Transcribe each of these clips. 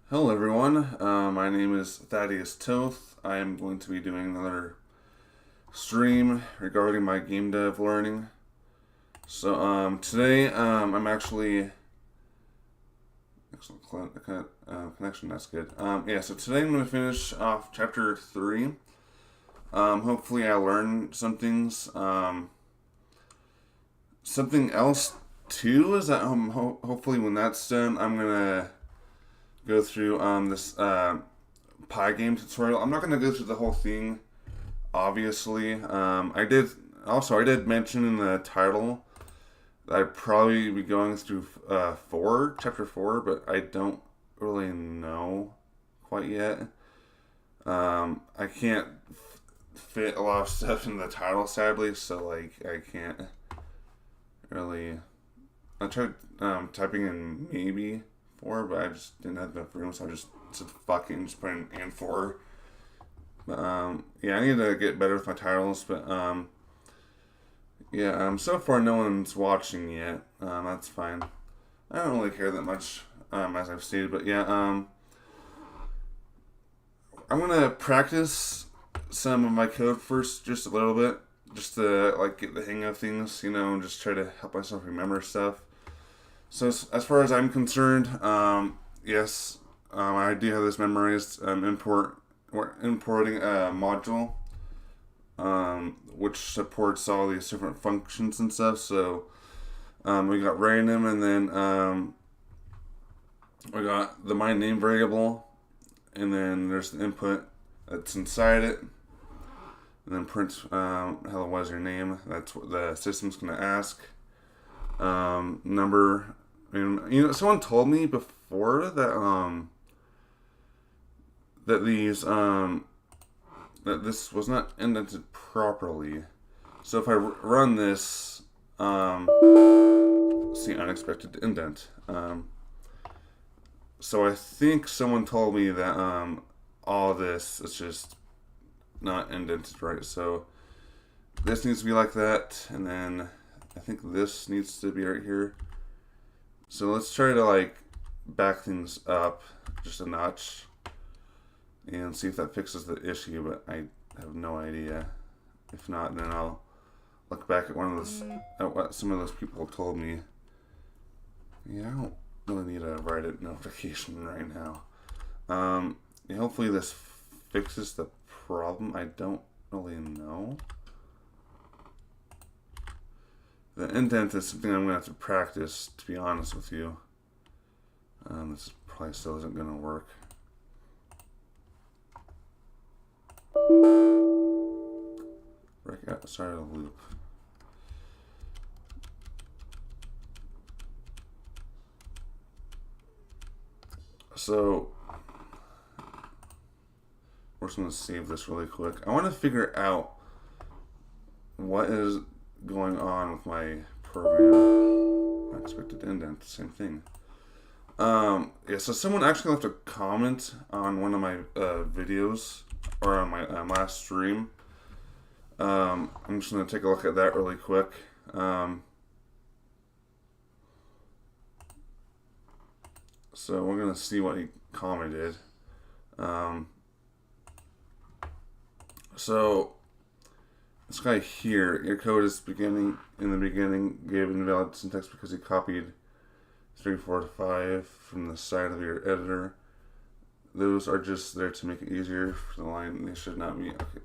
Hello everyone, my name is Thaddeus Toth. I am going to be doing another stream regarding my game dev learning. So today I'm actually excellent connection. That's good. So today I'm going to finish off chapter 3. Hopefully I learned some things. Something else too is that hopefully when that's done I'm gonna go through this Pygame tutorial. I'm not going to go through the whole thing, obviously. I did mention in the title that I'd probably be going through chapter 4, but I don't really know quite yet. I can't fit a lot of stuff in the title, sadly, so like I can't really. I tried typing in maybe 4, but I just didn't have enough room, so I just said fucking just put in and 4. But I need to get better with my titles, but so far no one's watching yet. That's fine. I don't really care that much, as I've stated, but I'm gonna practice some of my code first, just a little bit, just to like get the hang of things, and just try to help myself remember stuff. So as far as I'm concerned, yes, I do have this memorized. We're importing a module, which supports all these different functions and stuff. So we got random, and then we got the my name variable, and then there's the input that's inside it, and then print hello, what is your name? That's what the system's gonna ask. Number, and someone told me before that that these that this was not indented properly. So if I run this, see unexpected indent. So I think someone told me that all this is just not indented right. So this needs to be like that, and then I think this needs to be right here. So let's try to like back things up just a notch and see if that fixes the issue, but I have no idea. If not, then I'll look back at what some of those people told me. Yeah, I don't really need a write it notification right now. Hopefully this fixes the problem. I don't really know. The indent is something I'm going to have to practice, to be honest with you. This probably still isn't going to work. Break out the start of the loop. So, we're just going to save this really quick. I want to figure out what is going on with my program. Unexpected indent, same thing. So someone actually left a comment on one of my videos, or on my last stream. I'm just going to take a look at that really quick. So we're going to see what he commented. So this guy here, your code is in the beginning gave invalid syntax because he copied 3, 4, 5 from the side of your editor. Those are just there to make it easier for the line. They should not be. Okay.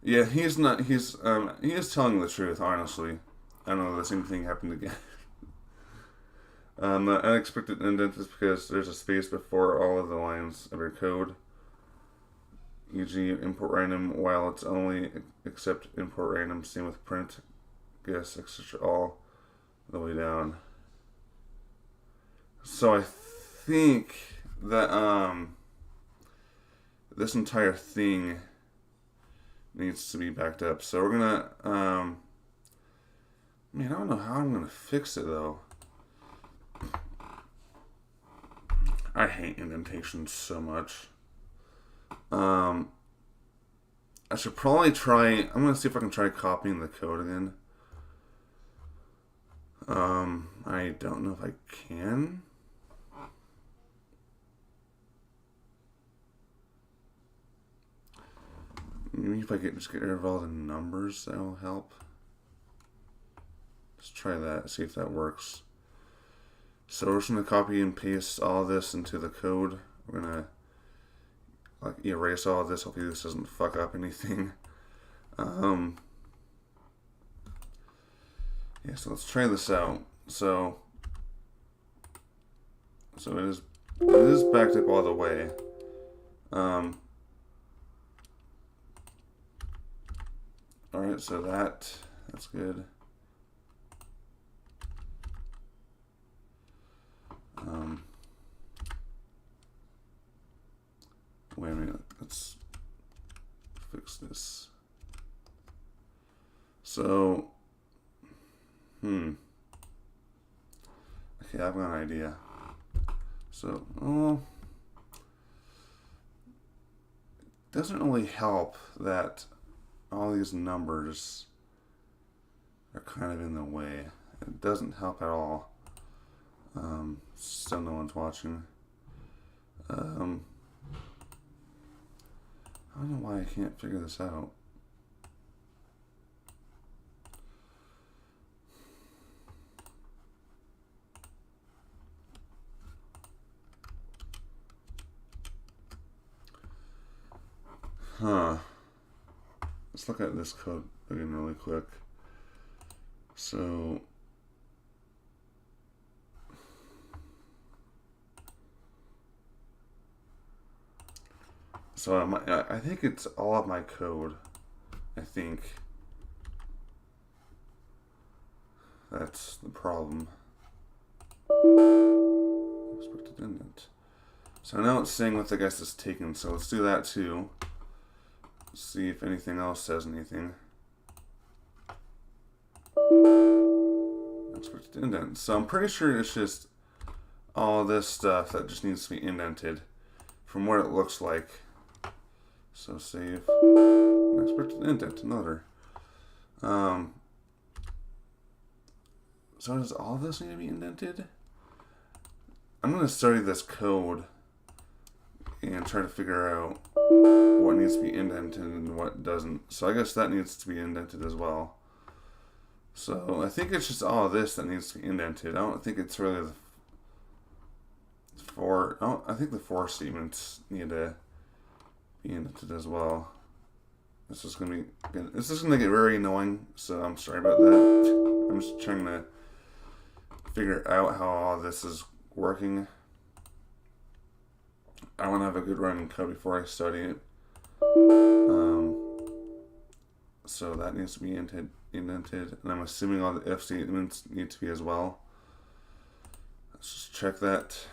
Yeah, he is telling the truth, honestly. I don't know, the same thing happened again. The unexpected indent is because there's a space before all of the lines of your code. E.g. import random while it's only except import random, same with print, guess, etc. all the way down. So I think that this entire thing needs to be backed up. So we're gonna I don't know how I'm gonna fix it though. I hate indentations so much. I should probably try. I'm gonna see if I can try copying the code again. I don't know if I can. Maybe if I just get rid of all the numbers, that will help. Let's try that, see if that works. So we're just going to copy and paste all this into the code. We're going to erase all of this. Hopefully this doesn't fuck up anything. Yeah, so let's try this out. So it is backed up all the way. Alright, so that's good. Wait a minute, let's fix this. So, okay, I've got an idea. So, it doesn't really help that all these numbers are kind of in the way. It doesn't help at all. Still no one's watching. I don't know why I can't figure this out. Let's look at this code again really quick. So I think it's all of my code. I think that's the problem. Expected indent. So now it's saying what the guess is taken. So let's do that too. See if anything else says anything. Expected indent. So I'm pretty sure it's just all this stuff that just needs to be indented from what it looks like. So save. Expected indent. Another. So does all of this need to be indented? I'm going to study this code and try to figure out what needs to be indented and what doesn't. So I guess that needs to be indented as well. So I think it's just all of this that needs to be indented. I don't think it's really I think the for statements need to be indented as well. This is gonna get very annoying, so I'm sorry about that. I'm just trying to figure out how all this is working. I want to have a good running code before I study it. So that needs to be indented, and I'm assuming all the if statements need to be as well. Let's just check that.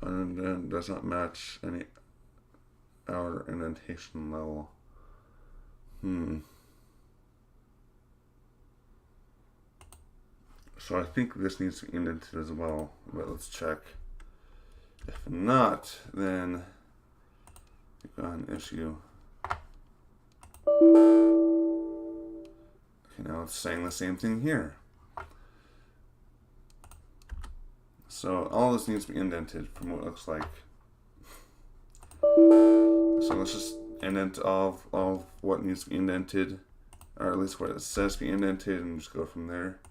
And then does not match any outer indentation level. So I think this needs to be indented as well, but let's check. If not, then we've got an issue. Okay, now it's saying the same thing here. So all this needs to be indented from what it looks like. So let's just indent all of what needs to be indented, or at least what it says to be indented, and just go from there.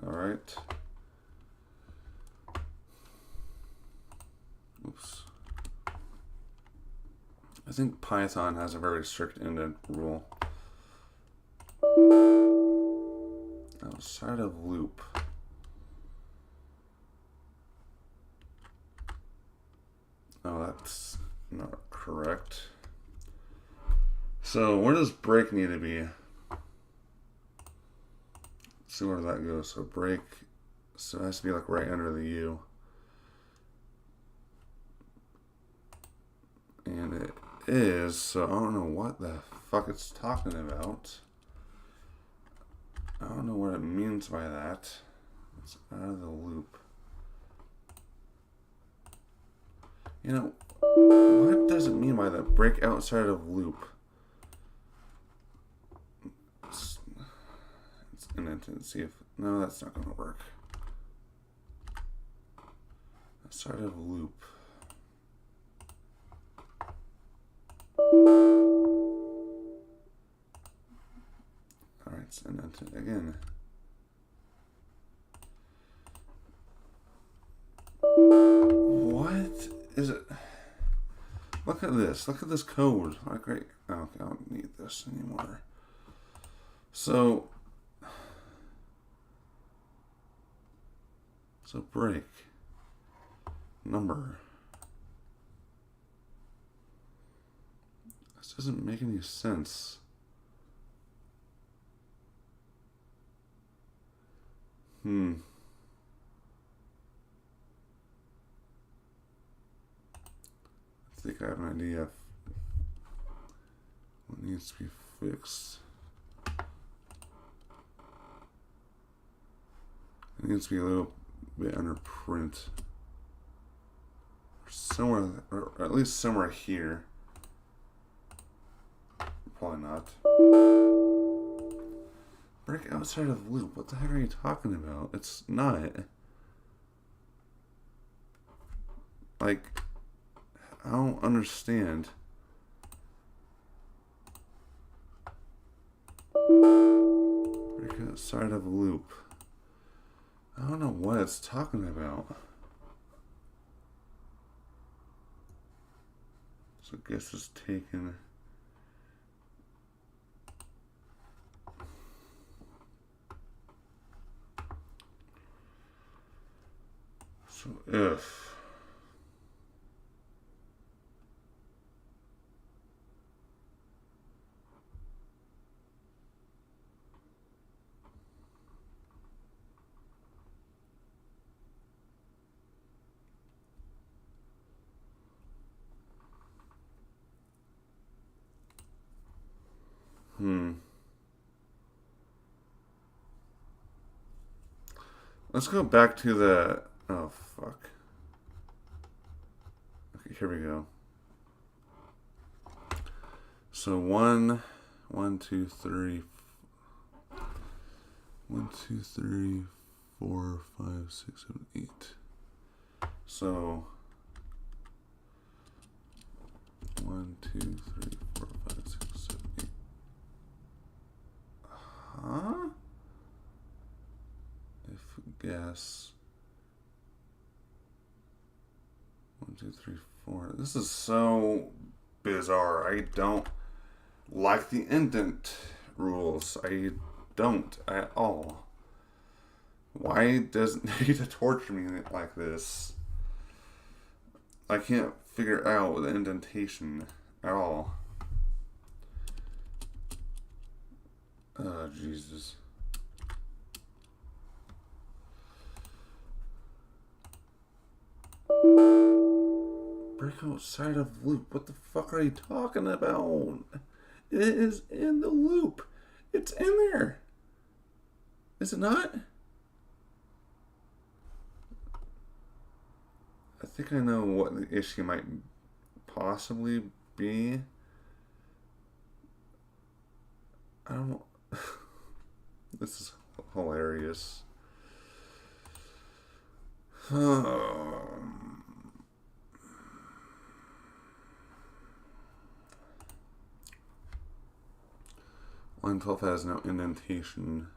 Alright. Oops. I think Python has a very strict indent rule. Outside of loop. Oh, that's not correct. So where does break need to be? Let's see where that goes. So break, so it has to be like right under the U. And it is, so I don't know what the fuck it's talking about. I don't know what it means by that. It's out of the loop. You know, what does it mean by that? Break outside of loop. It's indented. See if No, that's not going to work. Outside of a loop. Alright, and then again. What is it? Look at this. Look at this code. Oh, great. Okay, I don't need this anymore. So break. Number. This doesn't make any sense. I think I have an idea of what needs to be fixed. It needs to be a little bit under print. Somewhere, or at least somewhere here. Probably not. Break outside of loop. What the heck are you talking about? It's not. Like, I don't understand. Break outside of loop. I don't know what it's talking about. So I guess it's taken. So if let's go back to the, oh fuck. Okay, here we go. So 1, 2, 3, 1, 2, 3, 4, 5, 6, 7, 8. So 1, 2, 3, 4, 5, 6, 7, 8. Huh? If guess 1, 2, 3, 4. This is so bizarre. I don't like the indent rules. I don't at all. Why does it need to torture me like this? I can't figure out the indentation at all. Oh, Jesus. Break outside of loop. What the fuck are you talking about? It is in the loop. It's in there. Is it not? I think I know what the issue might possibly be. I don't. This is hilarious. Line 12 has no indentation.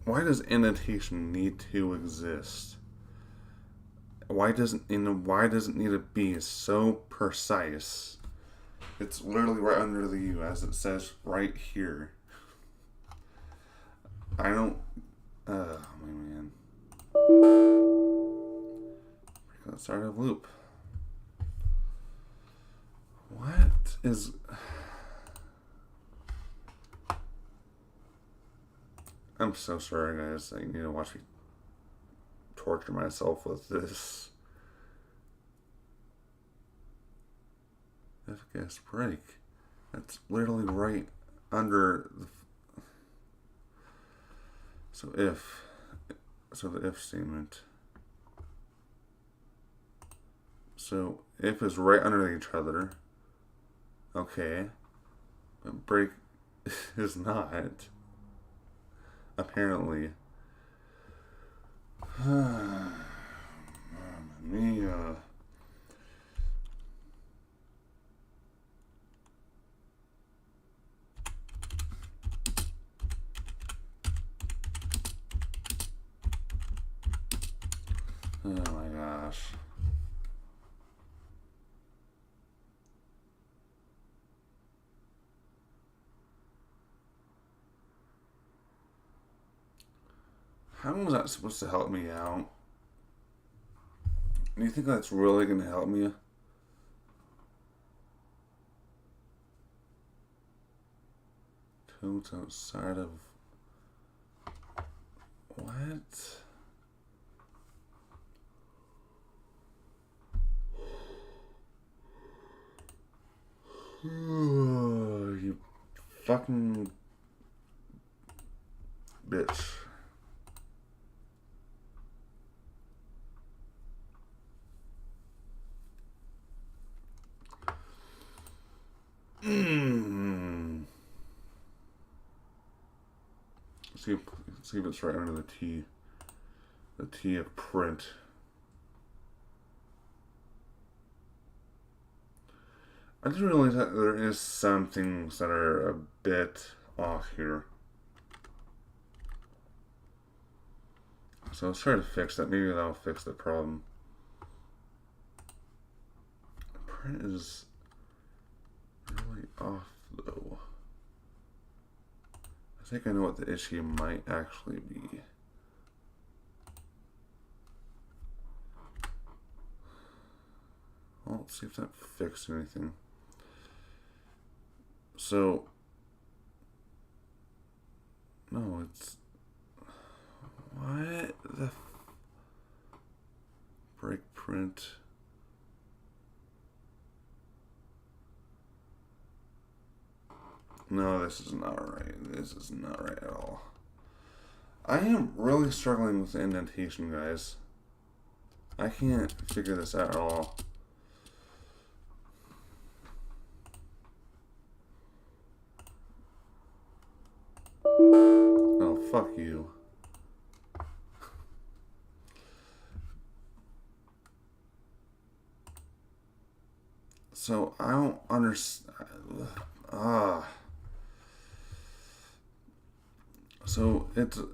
Why does indentation need to exist? Why doesn't it need to be so precise? It's literally right under the U, as it says right here. I don't. Oh my man. Let's start a loop. What is? I'm so sorry, guys. I need to watch me torture myself with this. FGS break. That's literally right under the, so the if statement. So if is right under each other. Okay. But break is not. Apparently. Mamma mia. Oh my gosh. How was that supposed to help me out? Do you think that's really going to help me? Toads outside of... What? You fucking bitch. See if it's right under the T. The T of print. I just realized that there is some things that are a bit off here. So let's try to fix that. Maybe that'll fix the problem. Print is really off though. I think I know what the issue might actually be. Well, let's see if that fixed anything. So, no, it's, what the break print. No, this is not right. This is not right at all. I am really struggling with the indentation, guys. I can't figure this out at all. Oh, fuck you. So, I don't understand. So, it's... The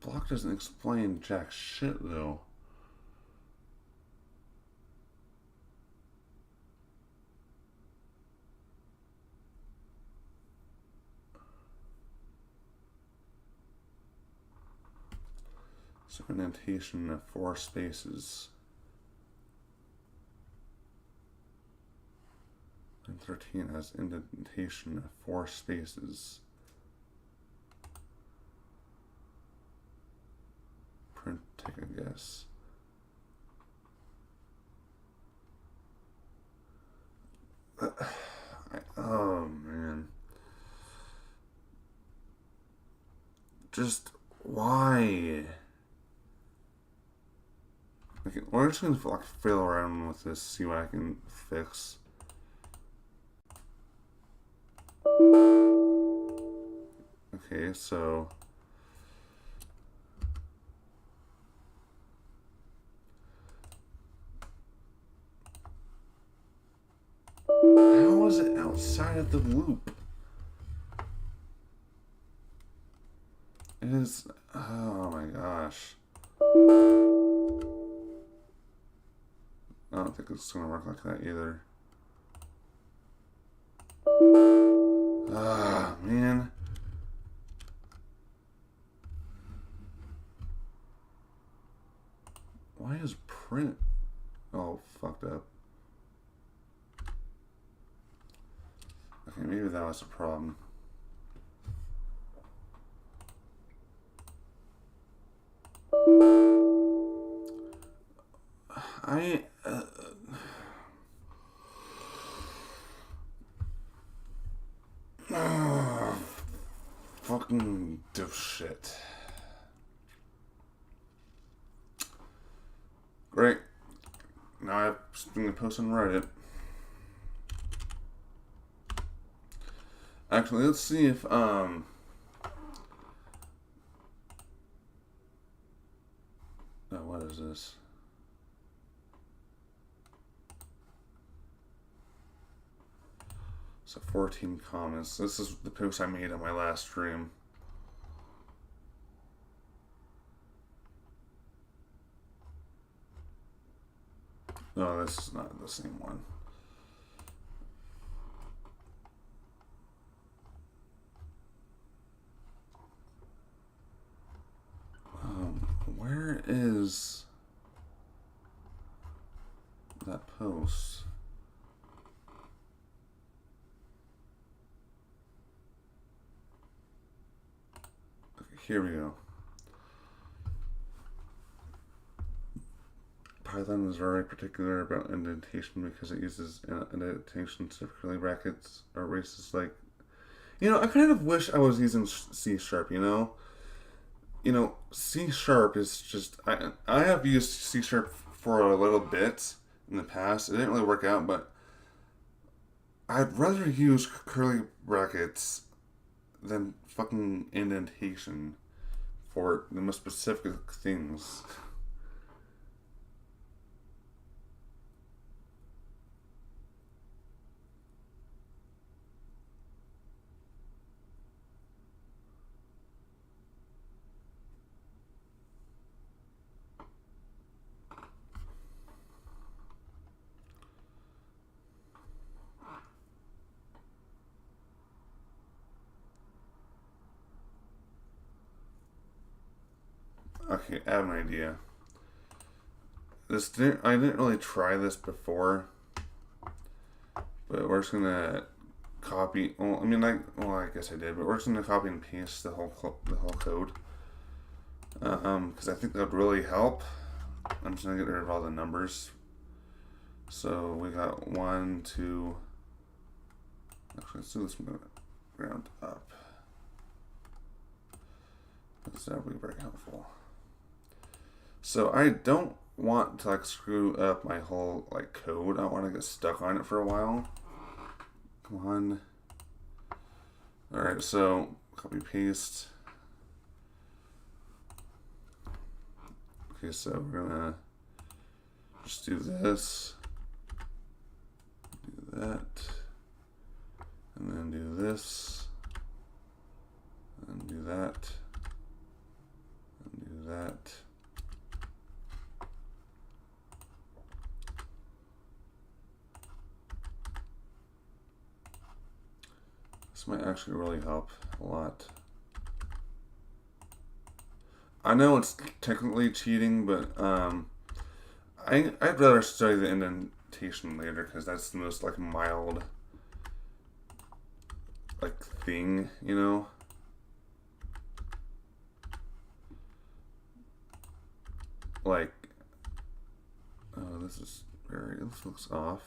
block doesn't explain jack shit, though. So, indentation of 4 spaces. And 13 has indentation of 4 spaces. Print, take a guess. Oh man. Just why? Okay, we're just gonna like fiddle around with this, see what I can fix. Okay, so how is it outside of the loop? It is, oh my gosh. I don't think it's gonna work like that either. Ah, man. Why is print all fucked up? Okay, maybe that was a problem. now I have something to post on Reddit. Actually, let's see if what is this? So 14 comments. This is the post I made on my last stream. No, this is not the same one. Where is that post? Okay, here we go. Python is very particular about indentation because it uses indentation to curly brackets or erases like... You know, I kind of wish I was using C#, you know? You know, C# is just... I have used C# for a little bit in the past. It didn't really work out, but I'd rather use curly brackets than fucking indentation for the most specific things. Okay, I have an idea. I didn't really try this before, but we're just gonna copy. Well, I mean, I guess I did, but we're just gonna copy and paste the whole code, because I think that would really help. I'm just gonna get rid of all the numbers. So we got 1, 2. Actually, let's do this from the ground up. That would be very helpful. So I don't want to like screw up my whole like code. I don't want to get stuck on it for a while. Come on. Alright, so copy paste. Okay, so we're gonna just do this. Do that. And then do this. And do that. And do that. This might actually really help a lot. I know it's technically cheating, but I'd rather study the indentation later because that's the most like mild like thing, you know. Like, oh, this looks off.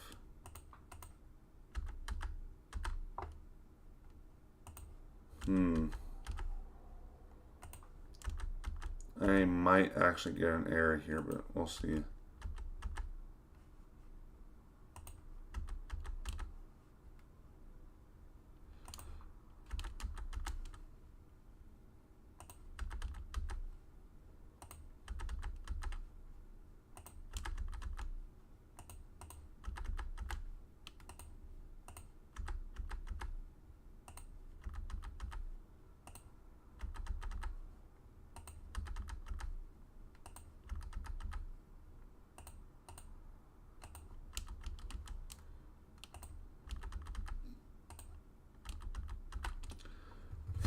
I might actually get an error here, but we'll see.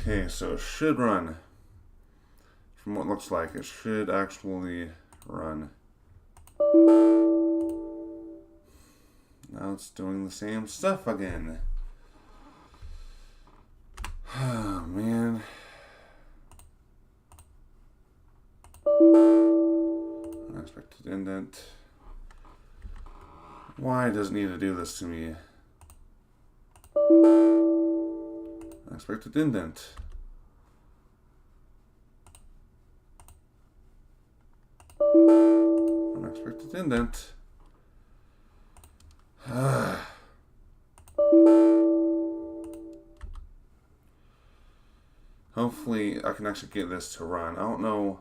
Okay, so it should run. From what it looks like, it should actually run. Now it's doing the same stuff again. Oh, man. Unexpected indent. Why does it need to do this to me? Unexpected indent. Unexpected indent. Hopefully I can actually get this to run. I don't know.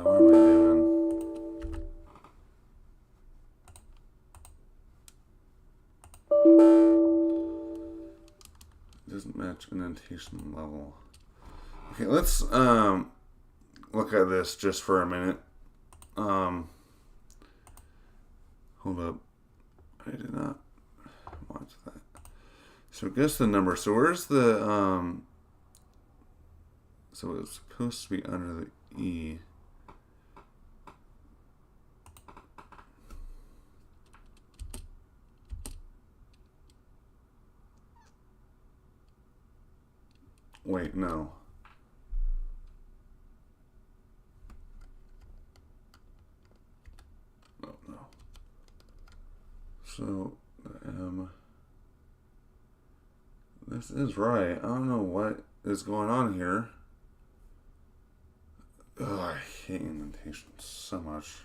What am I doing? Doesn't match indentation level. Okay, let's look at this just for a minute. Hold up. I did not watch that. So guess the number. So where's the so it's supposed to be under the E. Wait, no. Oh, no. So, this is right. I don't know what is going on here. Ugh, I hate indentations so much.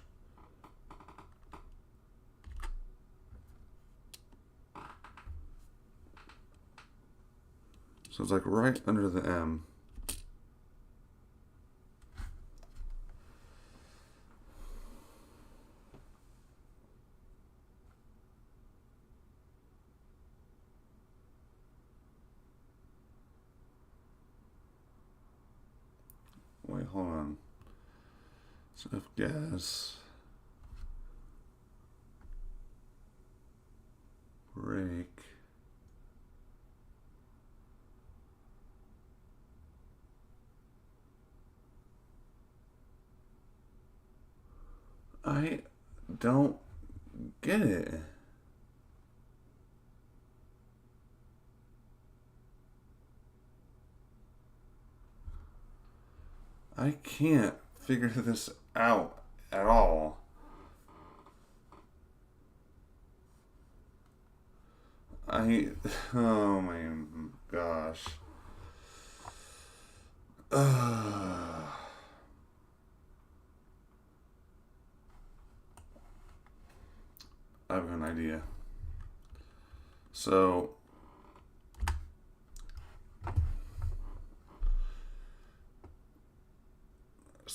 So it's like right under the M. Wait, hold on. So if gas, break, I don't get it. I can't figure this out at all. Oh my gosh. I have an idea. So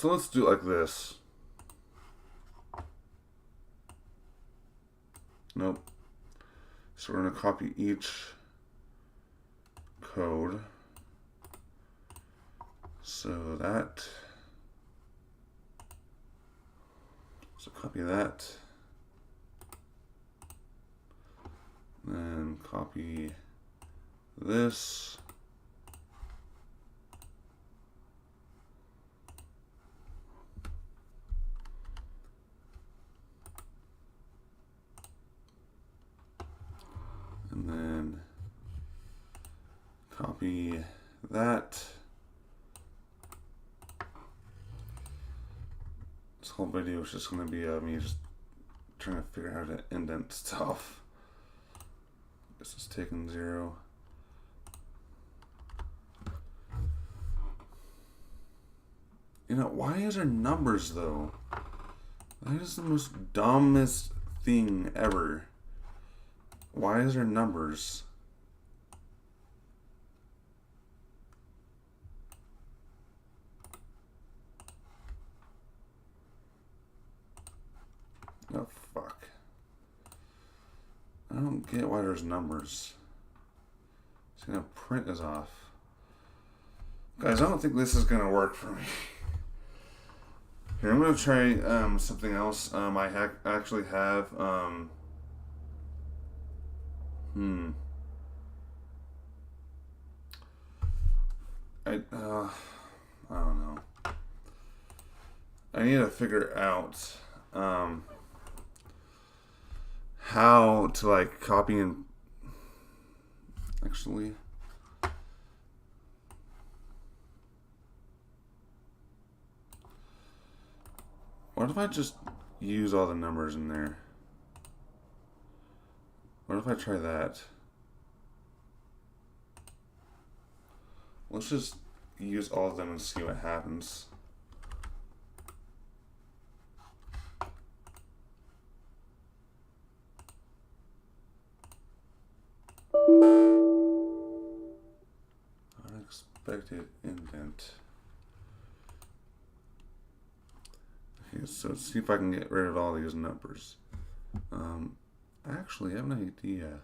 let's do it like this. Nope. So we're going to copy each code. So copy that. Then copy this. And then copy that. This whole video is just going to be me just trying to figure out how to indent stuff. This is taking 0. You know, why is there numbers though? That is the most dumbest thing ever. Why is there numbers? Oh, fuck. I don't get why there's numbers. It's gonna print is off. Guys, I don't think this is gonna work for me. Here, I'm gonna try something else. I actually have I don't know. I need to figure out how to like copy and actually what if I just use all the numbers in there? What if I try that? Let's just use all of them and see what happens. Unexpected indent. Okay, so let's see if I can get rid of all these numbers. Actually, I have an idea.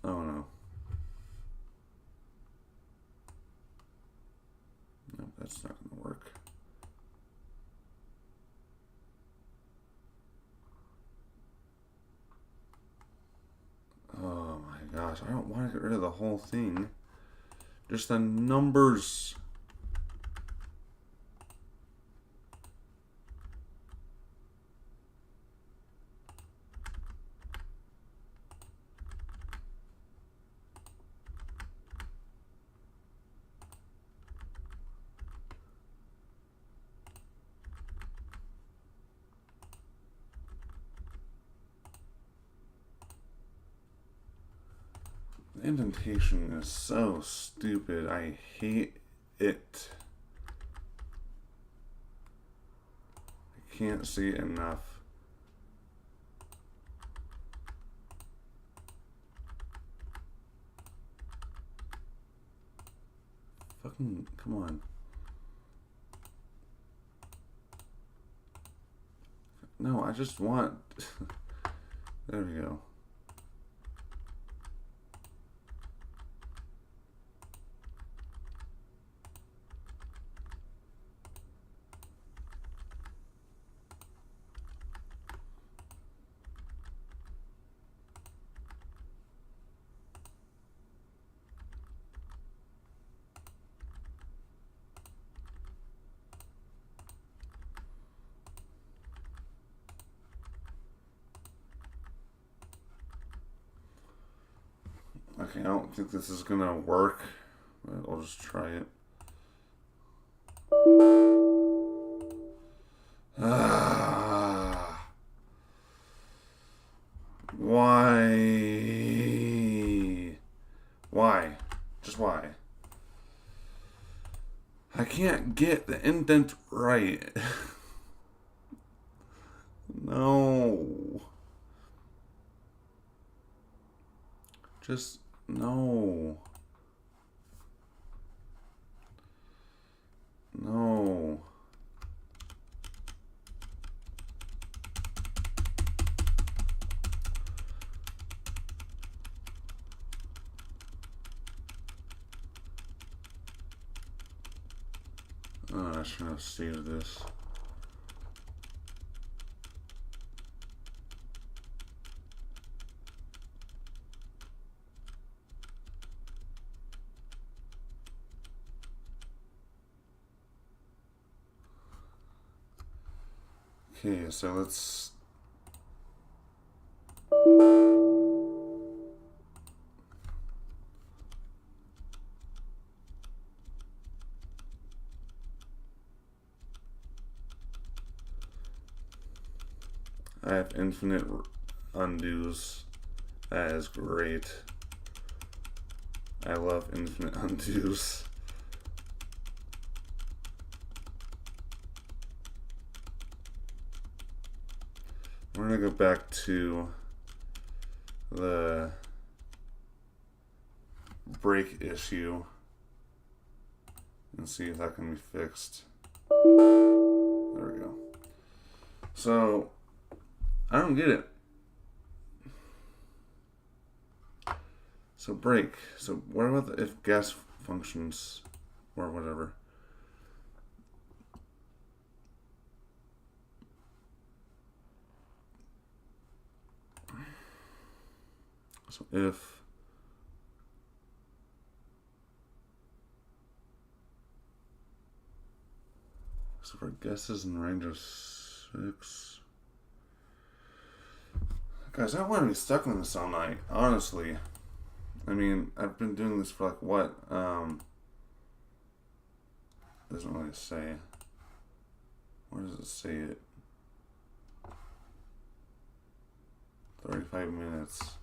Oh no. No, that's not going to work. Oh my gosh, I don't want to get rid of the whole thing. Just the numbers. The indentation is so stupid. I hate it. I can't see it enough. Fucking, come on. No, I just want... There we go. Okay, I don't think this is gonna work, but I'll just try it. Why? Why? Just why? I can't get the indent right. No. Just, no. No. I should have saved this. Okay, so let's... I have infinite undos. That is great. I love infinite undos. We're gonna go back to the break issue and see if that can be fixed. There we go. So, I don't get it. So break. So what about the if gas functions or whatever? So if so for guesses in range of 6. Guys, I don't want to be stuck on this all night, honestly. I mean, I've been doing this for like what? Doesn't really say. Where does it say it? 35 minutes.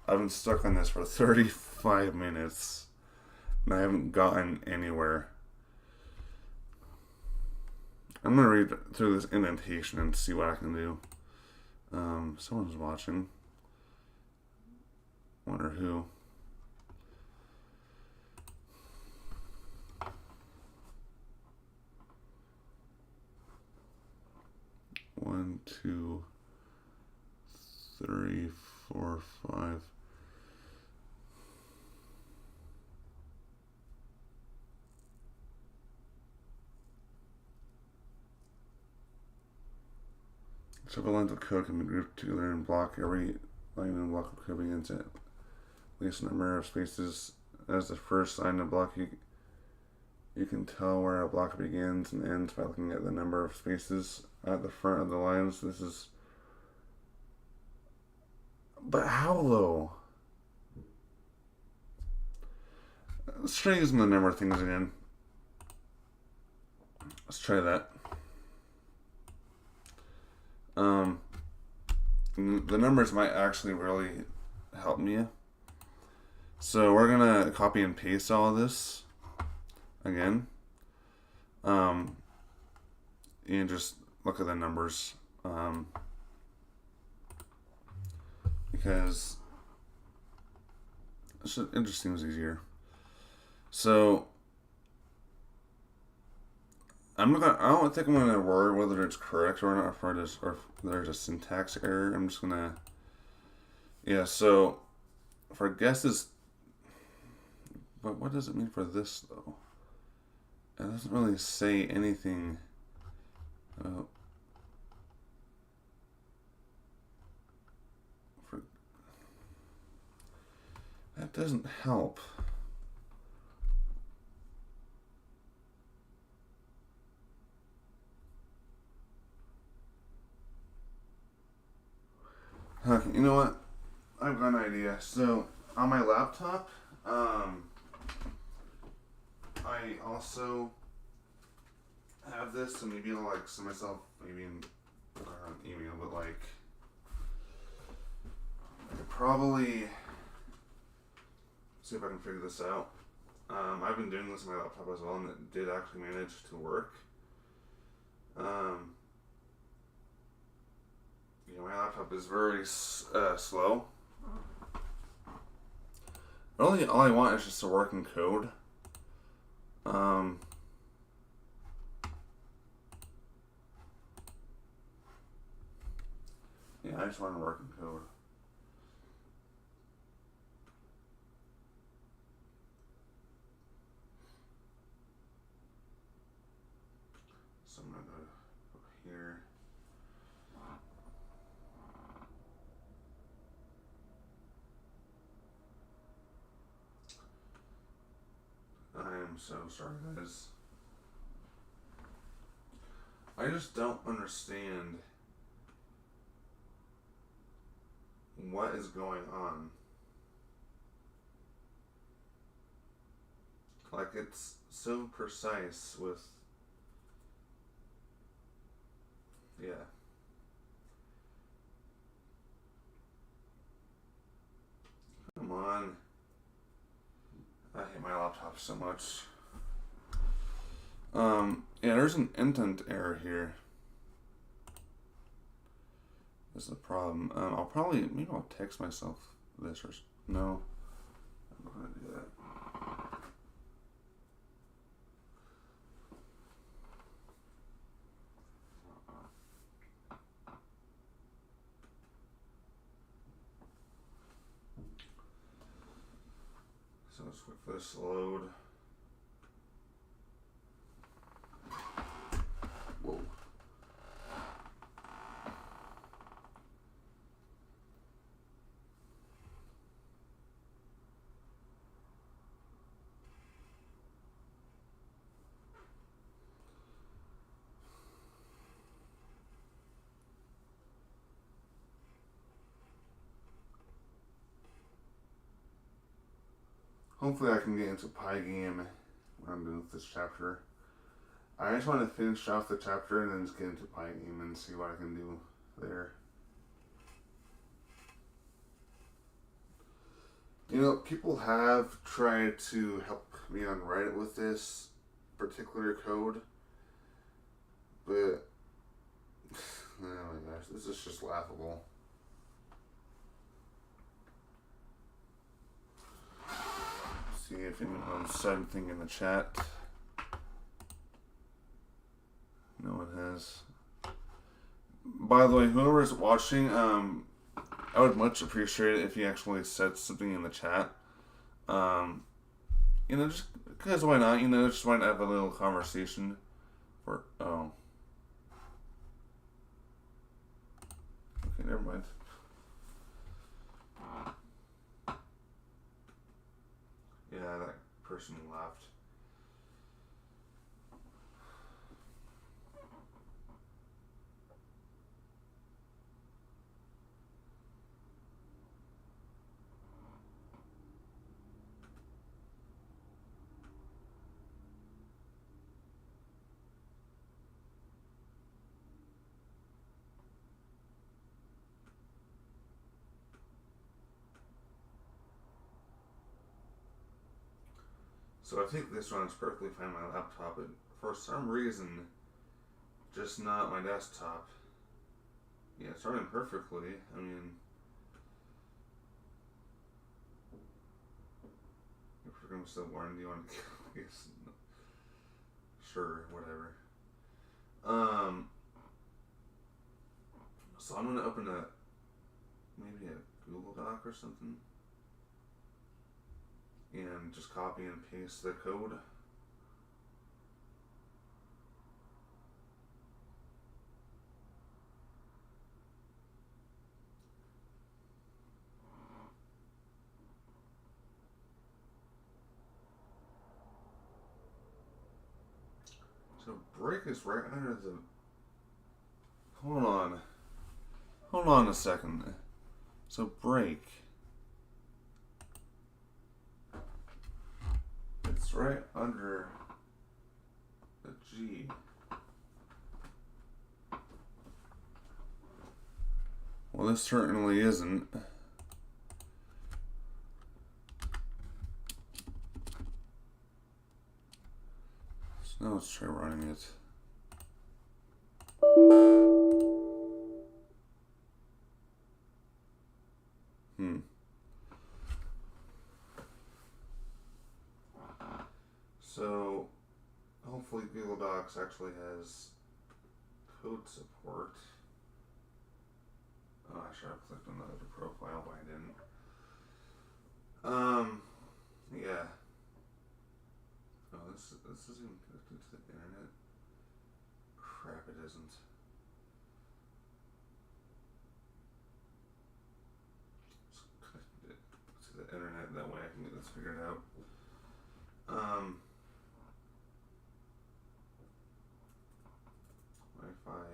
I've been stuck on this for 35 minutes. And I haven't gotten anywhere. I'm going to read through this indentation and see what I can do. Someone's watching. Wonder who. One, two, three, four, five. Several lines of code can be grouped together and block. Every line in the block of code begins at least a number of spaces. As the first line of block, you can tell where a block begins and ends by looking at the number of spaces at the front of the lines. This is... But how though? Let's try using the number things again. Let's try that. The numbers might actually really help me. So we're gonna copy and paste all of this again. And just look at the numbers. Because it just seems easier. So I don't think I'm gonna worry whether it's correct or not, or if there's a syntax error. I'm just gonna, yeah. So for guesses, but what does it mean for this though? It doesn't really say anything. That doesn't help. Okay, you know what? I've got an idea. So on my laptop, I also have this, so maybe I'll like send myself maybe an email, but like I could probably see if I can figure this out. I've been doing this on my laptop as well, and it did actually manage to work. My laptop is very slow. Really, all I want is just a working code. Yeah, I just want a working code. So I'm gonna go here. I am so sorry, guys. I just don't understand what is going on. Like, it's so precise with... Yeah. Come on. I hate my laptop so much. Yeah, there's an intent error here. This is a problem. Maybe I'll text myself this or... No. I'm not gonna do that. So let's wait for this to load. Whoa. Hopefully I can get into Pygame when I'm done with this chapter. I just want to finish off the chapter and then just get into Pygame and see what I can do there. You know, people have tried to help me on Reddit with this particular code, but oh my gosh, this is just laughable. See if anyone said anything in the chat. No one has. By the way, whoever is watching, I would much appreciate it if you actually said something in the chat. You know, just because why not? You know, just want to have a little conversation. For okay, never mind. Yeah, that person left. So I think this runs perfectly fine on my laptop, but for some reason, just not my desktop. Yeah, it's running perfectly. I mean, if we're going to still warn, do you want to guess? Sure, whatever. So I'm going to open maybe a Google Doc or something, and just copy and paste the code. So break is right under the... Hold on a second. So break. It's right under the G. Well, this certainly isn't. So now let's try running it. So, hopefully Google Docs actually has code support. Oh, I should have clicked on the other profile, but I didn't. Yeah. Oh, this isn't connected to the internet. Crap, it isn't. Let's connect it to the internet, that way I can get this figured out. Wi-Fi.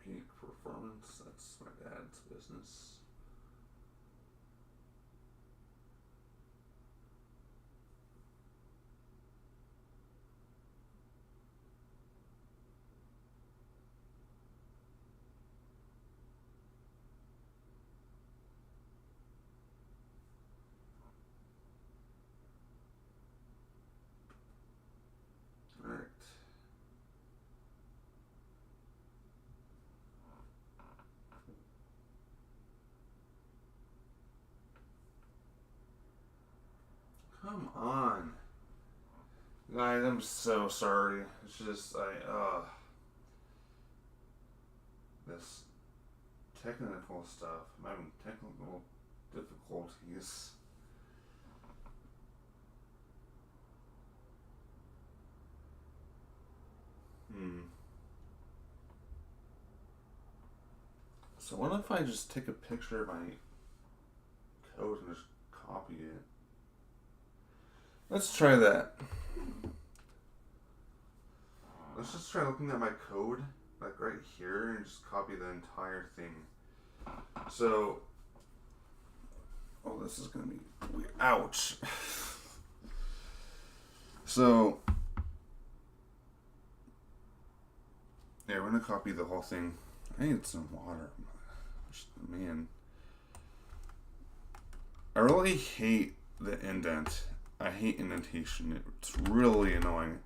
Peak performance, that's my dad's business. Alright. Come on. Guys, I'm so sorry. It's just, this technical stuff. I'm having technical difficulties. So what if I just take a picture of my code and just copy it? Let's try that. Let's just try looking at my code, like right here, and just copy the entire thing. So, oh, this is gonna be weird. Ouch. So, yeah, we're gonna copy the whole thing. I need some water. Man, I really hate the indent. I hate indentation. It's really annoying.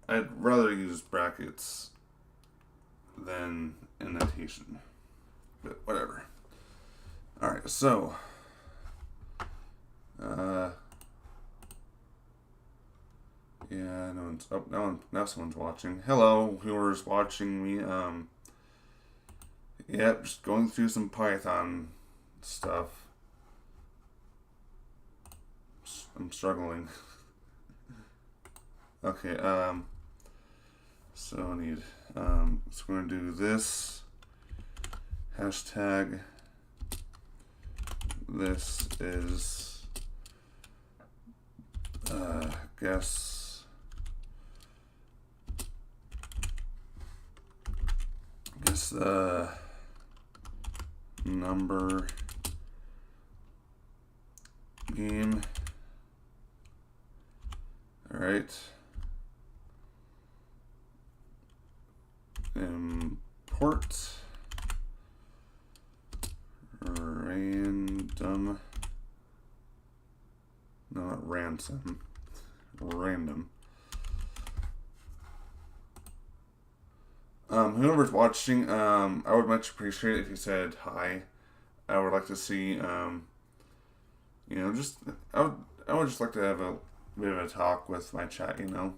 I'd rather use brackets than indentation. But whatever. Alright, so yeah, no one's now someone's watching. Hello, whoever's watching me. Yep, just going through some Python stuff. I'm struggling. Okay, so I need, so we're gonna do this, hashtag, this is, guess the number game. All right. Import random, no, not ransom, random. Whoever's watching, I would much appreciate it if you said hi. I would like to see, you know, just, I would just like to have a bit of a talk with my chat, you know,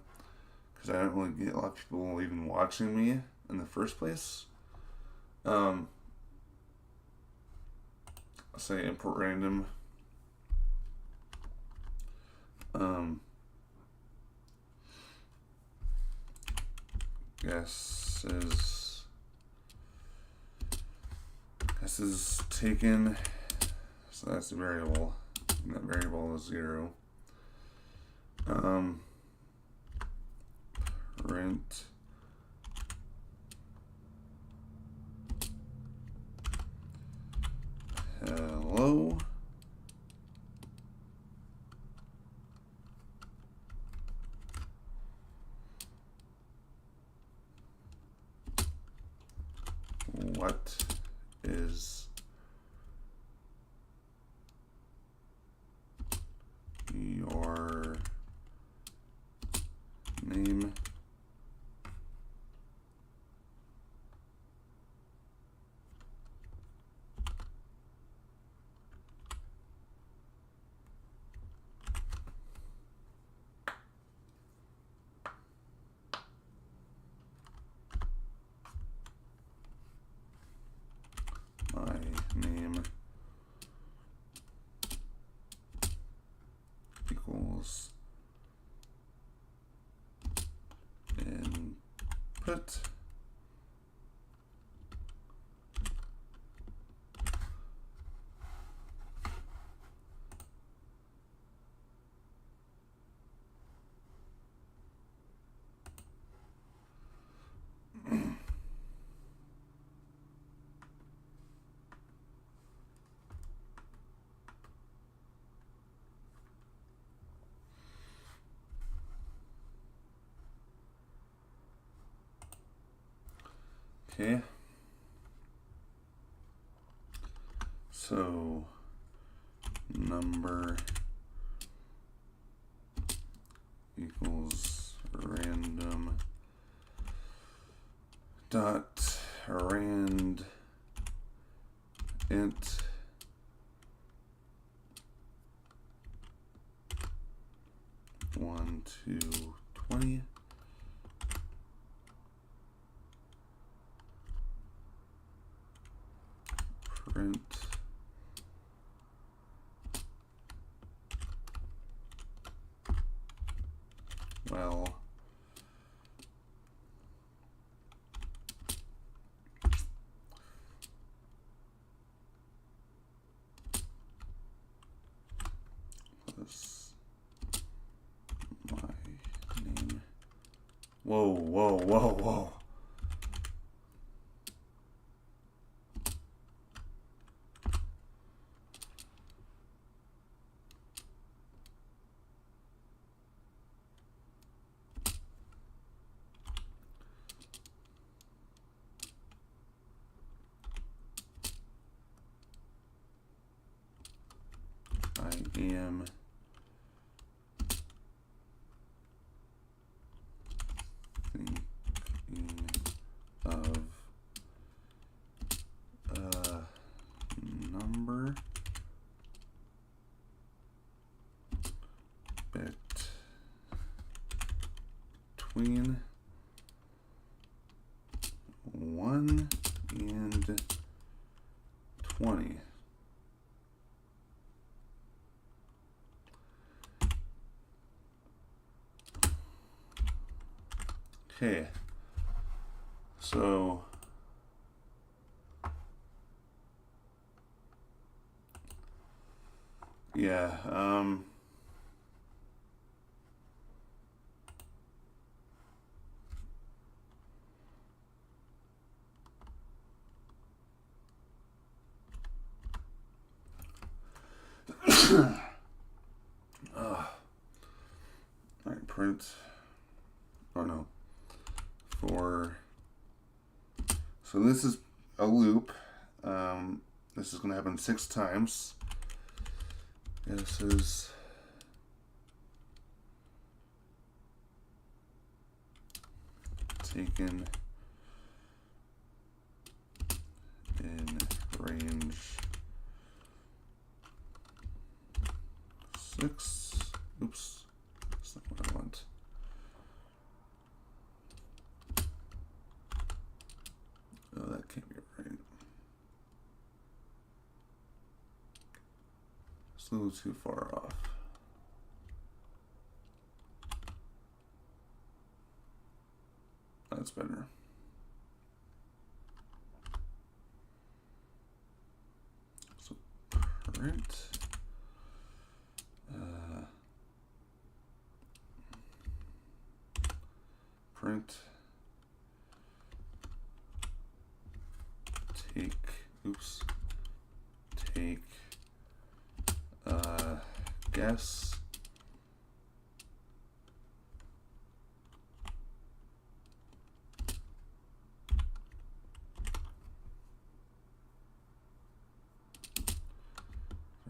because I don't really get a lot of people even watching me in the first place. I'll say import random. Guess is taken, so that's a variable, and that variable is 0. Print hello. What is your name? My name equals input. Okay. So number equals random dot rand int one to 20. Print well Whoa, whoa, whoa, whoa. I am thinking of a number between 1 and 20. Okay, so yeah, all right, print. Oh no. So this is a loop. This is going to happen 6 times. This is taken in range 6. Oops, that's not what I want. Oh, that can't be right. It's a little too far off. That's better. So print. Print. Take guess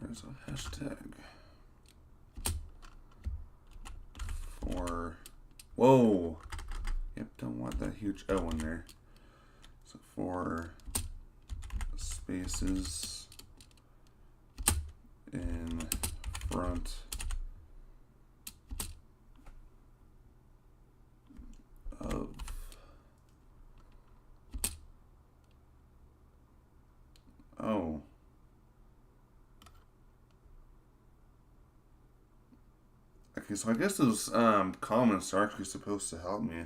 there's a hashtag for whoa, yep, don't want that huge O in there. So for spaces in front of oh. Okay, so I guess those comments are actually supposed to help me.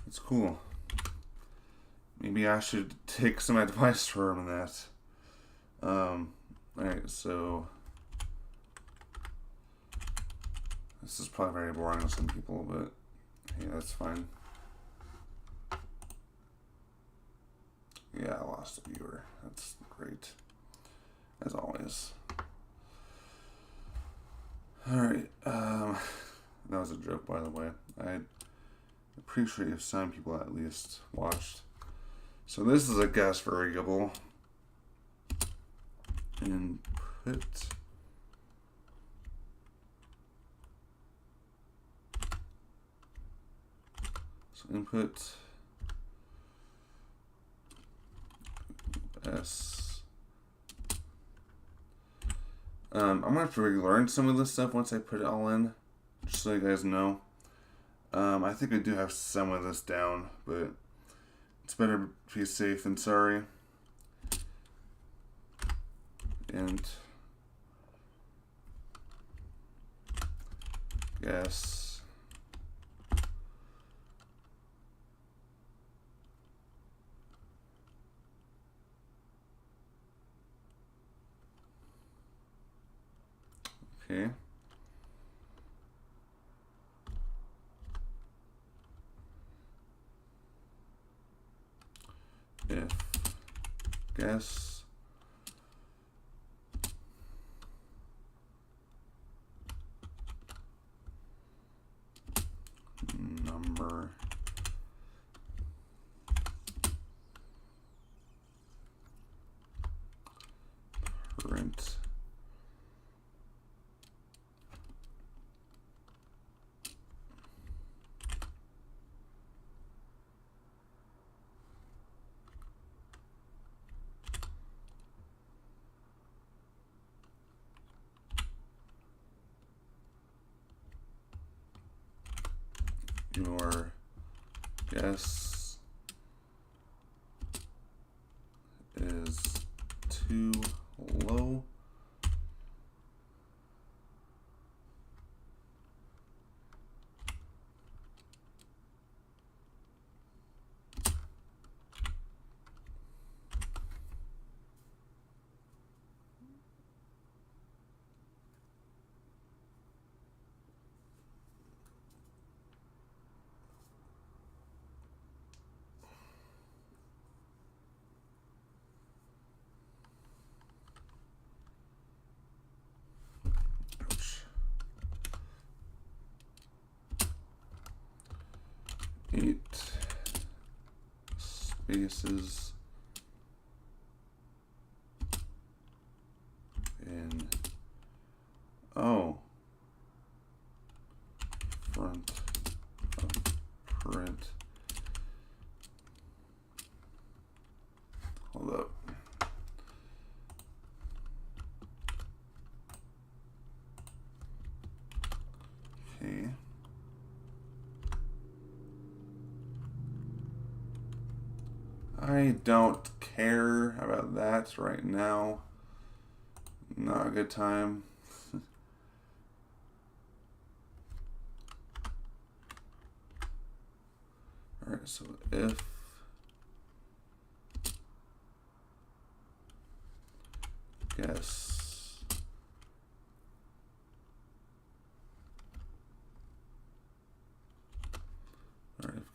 That's cool. Maybe I should take some advice from that. Alright, so this is probably very boring to some people, but hey, that's fine. Yeah, I lost a viewer. That's great. As always. Alright, that was a joke, by the way. I appreciate if some people at least watched. So this is a guess variable. Input. So input S. I'm gonna have to relearn some of this stuff once I put it all in, just so you guys know. I think I do have some of this down, but it's better to be safe than sorry. And guess okay. guess number print your guess is too low. Ouch. 8 spaces in front of print. Hold up. Okay. I don't care about that right now. Not a good time. Alright, so if guess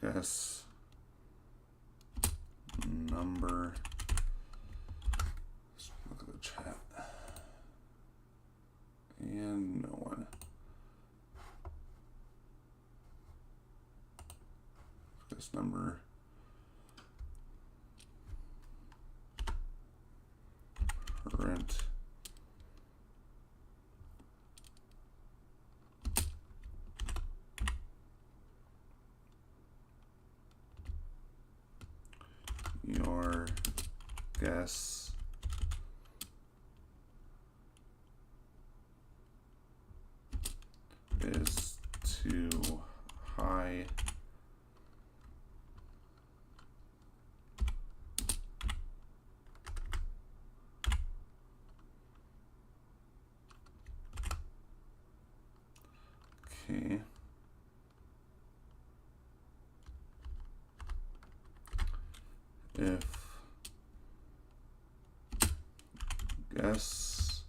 guess number, let's look at the chat, and no one. Guess number print your guess is too high. Okay. If guess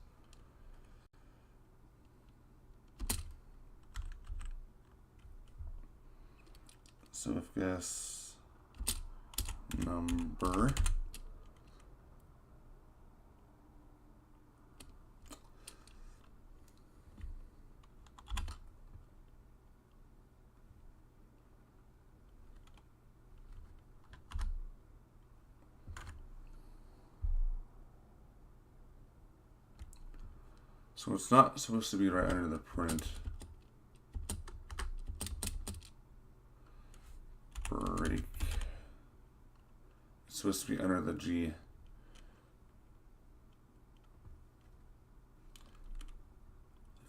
so if guess number so it's not supposed to be right under the print break. It's supposed to be under the G.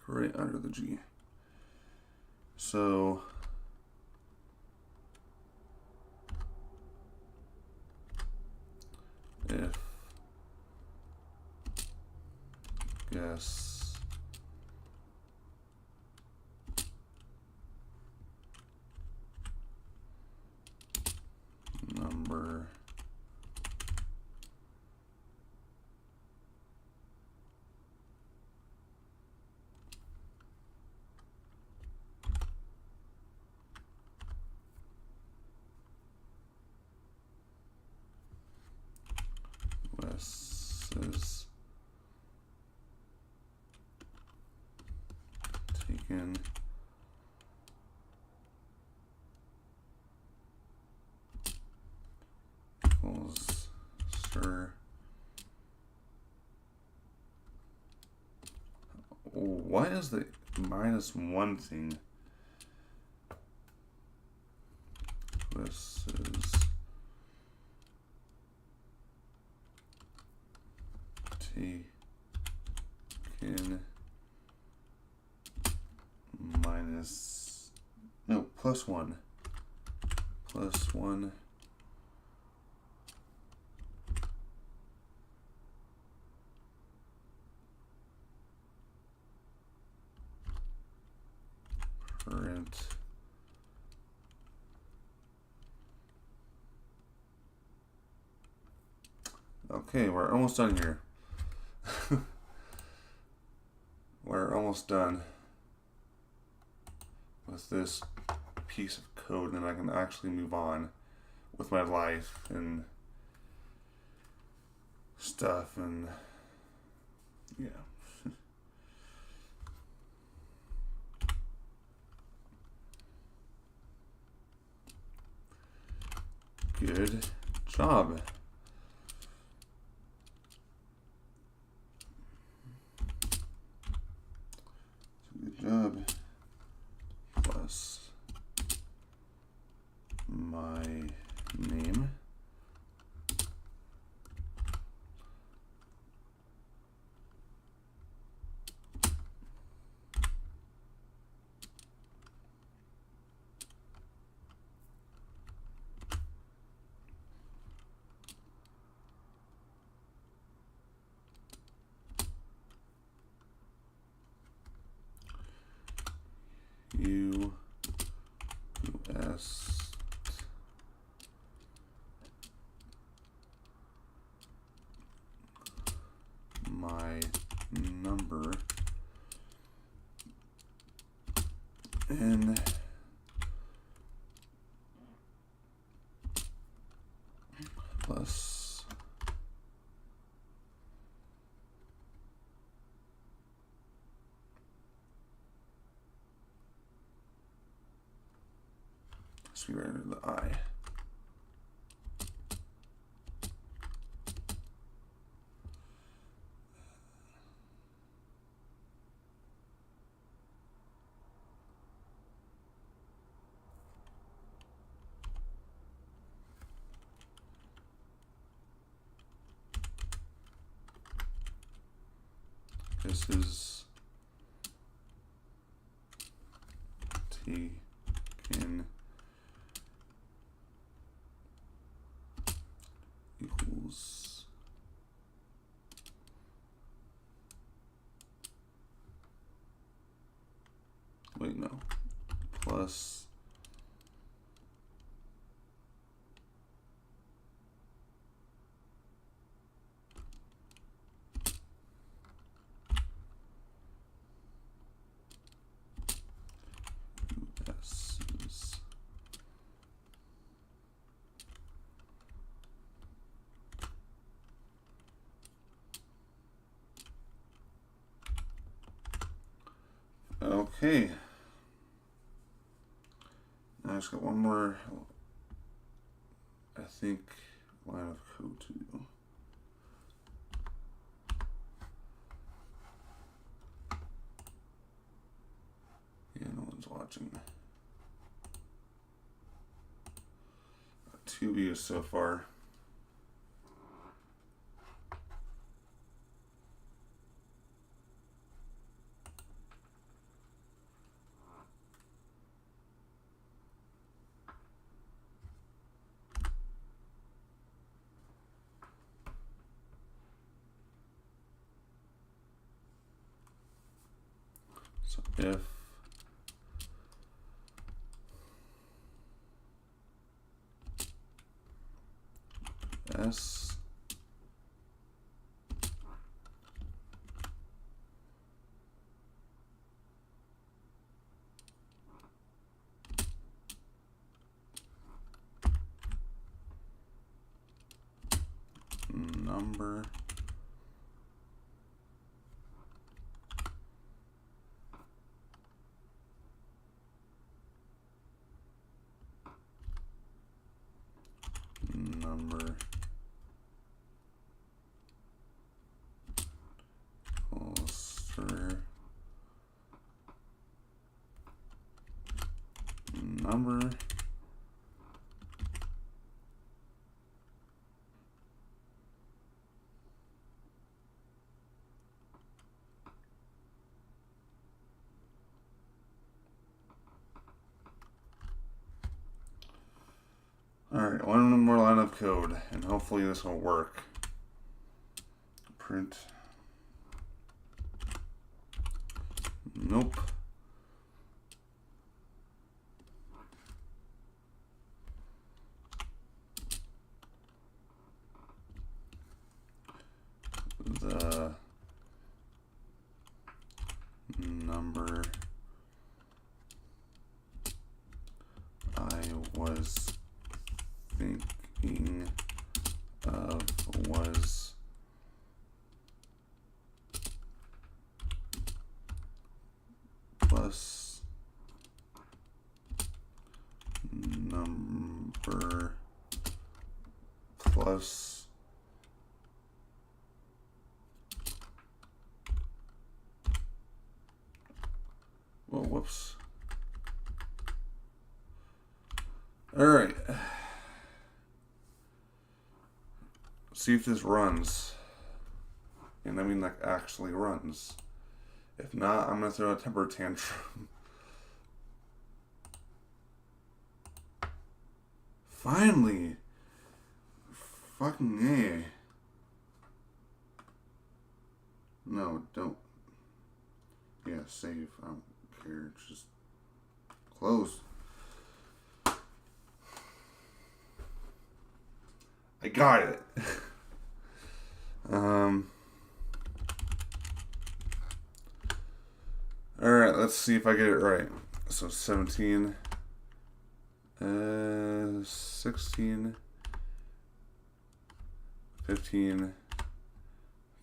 Right under the G. So if guess number Beacon equals sir. What is the -1 thing? This is taken minus, no, +1. +1 print okay, we're almost done here. We're almost done with this piece of code, and I can actually move on with my life and stuff, and yeah. Good job. Good job. Plus my name. You asked my number and plus let's be right under the I. This is taken equals wait, no, plus US's okay. Now I just got one more, I think, line of code to do. Yeah, no one's watching. Got 2 views so far. So if S number number closer number Alright, one more line of code, and hopefully this will work. Print. Nope. The number I was thinking of was plus number plus well, whoops. All right. See if this runs. And I mean, like, actually runs. If not, I'm gonna throw a temper tantrum. Finally! Fucking A. No, don't. Yeah, save. I don't care. Just close. I got it. Alright, let's see if I get it right. So 17, 16, 15,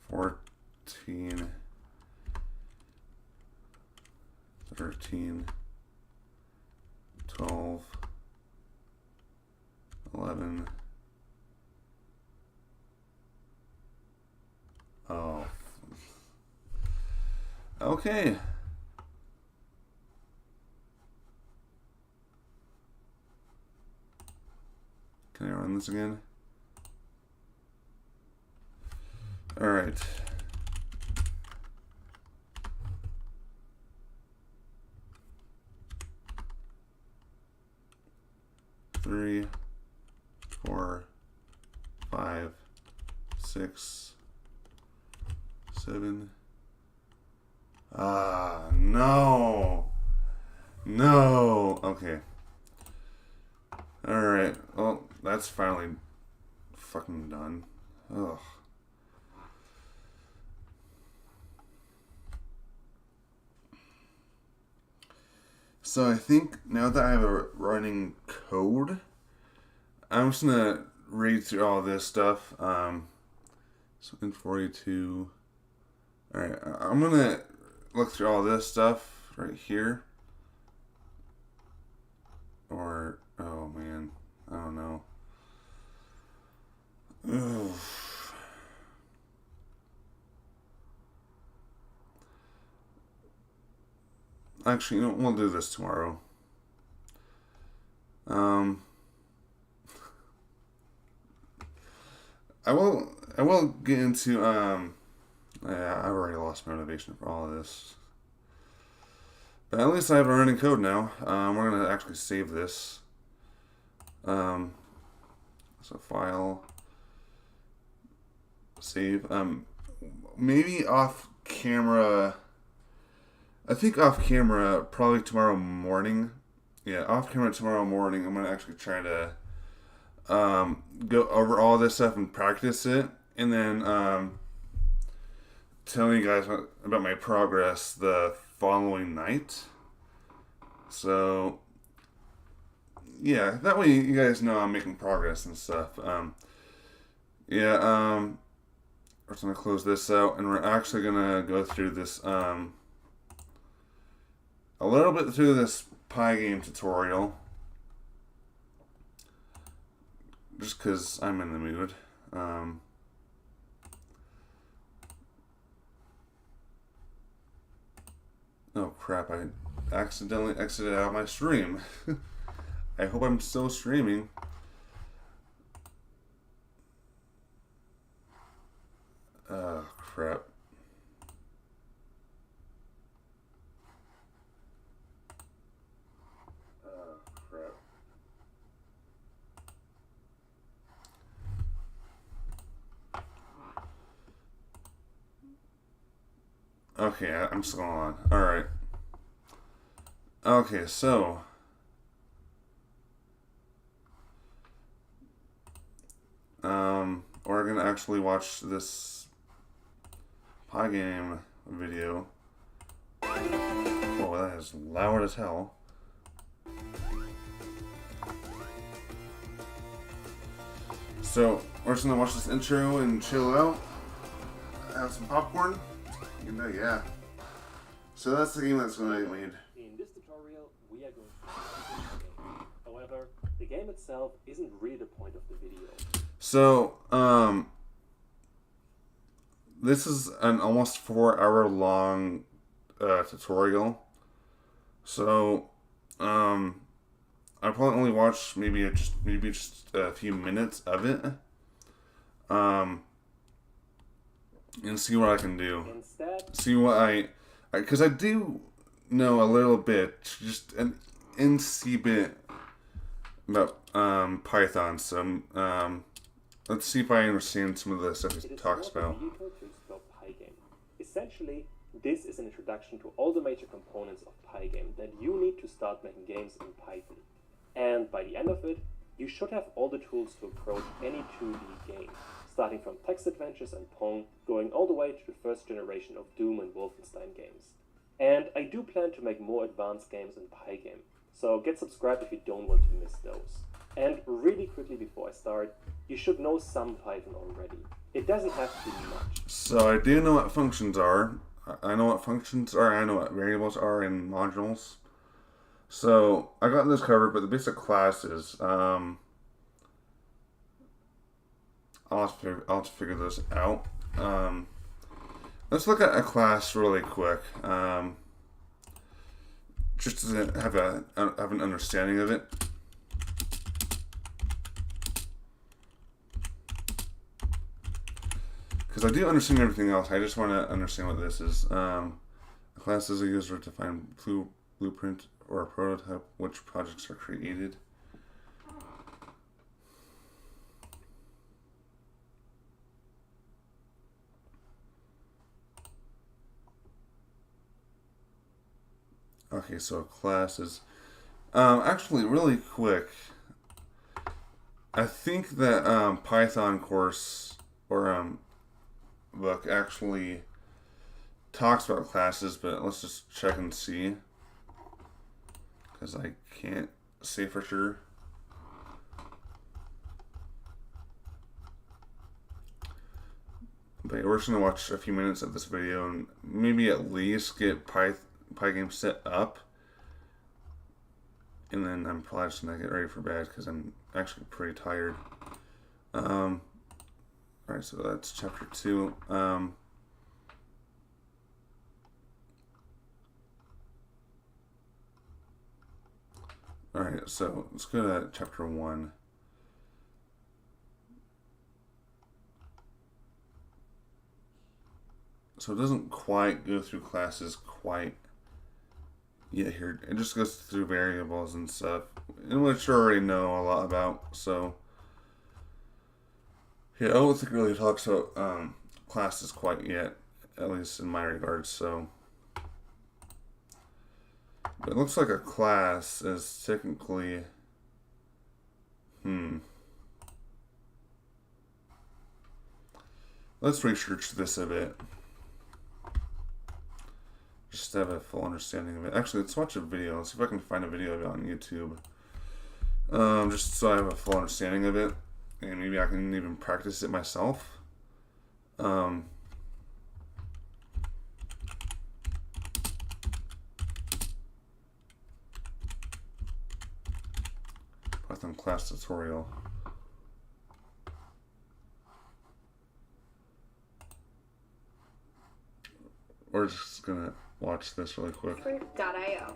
14, 13, 12, 11. Oh. Okay. Can I run this again? All right. Three, 4, 5, 6, 7. No. No. Okay. Alright. Well, that's finally fucking done. Ugh. So I think now that I have a running code, I'm just gonna read through all this stuff. So in 42. Alright, I'm gonna look through all this stuff right here. Or, oh man, I don't know. Ugh. Actually, you know, we'll do this tomorrow. I will get into yeah, I've already lost motivation for all of this. But at least I have a running code now. We're gonna actually save this. So file, save. Maybe off camera. I think off camera probably tomorrow morning. Yeah, off camera tomorrow morning. I'm gonna actually try to go over all this stuff and practice it, and then tell you guys about my progress the following night. So yeah, that way you guys know I'm making progress and stuff. Yeah, we're just gonna close this out, and we're actually gonna go through this a little bit through this Pygame tutorial. just because I'm in the mood. Oh crap, I accidentally exited out of my stream. I hope I'm still streaming. Crap. Crap. Okay, I'm still on. Alright. Okay, so we're gonna actually watch this Pygame video. Oh, that is loud as hell. So we're just gonna watch this intro and chill out, have some popcorn. You know, yeah. So that's the game that's gonna get made. In this tutorial, we are going to play the game. However, the game itself isn't really the point of the video. So, this is an almost 4-hour long tutorial. So, I probably only watch maybe just a few minutes of it. And see what I can do. Instead, see what because I do know a little bit, just an NC bit about Python. So let's see if I understand some of the stuff he talks about. Pygame. Essentially, this is an introduction to all the major components of Pygame that you need to start making games in Python. And by the end of it, you should have all the tools to approach any 2D game, starting from text adventures and Pong, going all the way to the first generation of Doom and Wolfenstein games. And I do plan to make more advanced games in Pygame, so get subscribed if you don't want to miss those. And really quickly before I start, you should know some Python already. It doesn't have to be much. So I do know what functions are. I know what functions are. I know what variables are in modules. So I got this covered, but the basic classes, I'll have to figure this out. Let's look at a class really quick, just to have an understanding of it. Because I do understand everything else, I just want to understand what this is. A class is a user-defined blueprint or a prototype which projects are created. Okay, so a class is actually really quick. I think that Python course or book actually talks about classes, but let's just check and see, because I can't say for sure. But we're just gonna watch a few minutes of this video and maybe at least get Pygame set up, and then I'm probably just gonna get ready for bed because I'm actually pretty tired. Alright, so that's chapter 2. Alright, so let's go to chapter 1. So it doesn't quite go through classes quite yet here. It just goes through variables and stuff, in which I already know a lot about. So yeah, I don't think it really talks about classes quite yet, at least in my regards. So, but it looks like a class is technically, let's research this a bit, just to have a full understanding of it. Actually, let's watch a video. Let's see if I can find a video of it on YouTube, just so I have a full understanding of it. And maybe I can even practice it myself. Python class tutorial. we're just gonna watch this really quick. .io.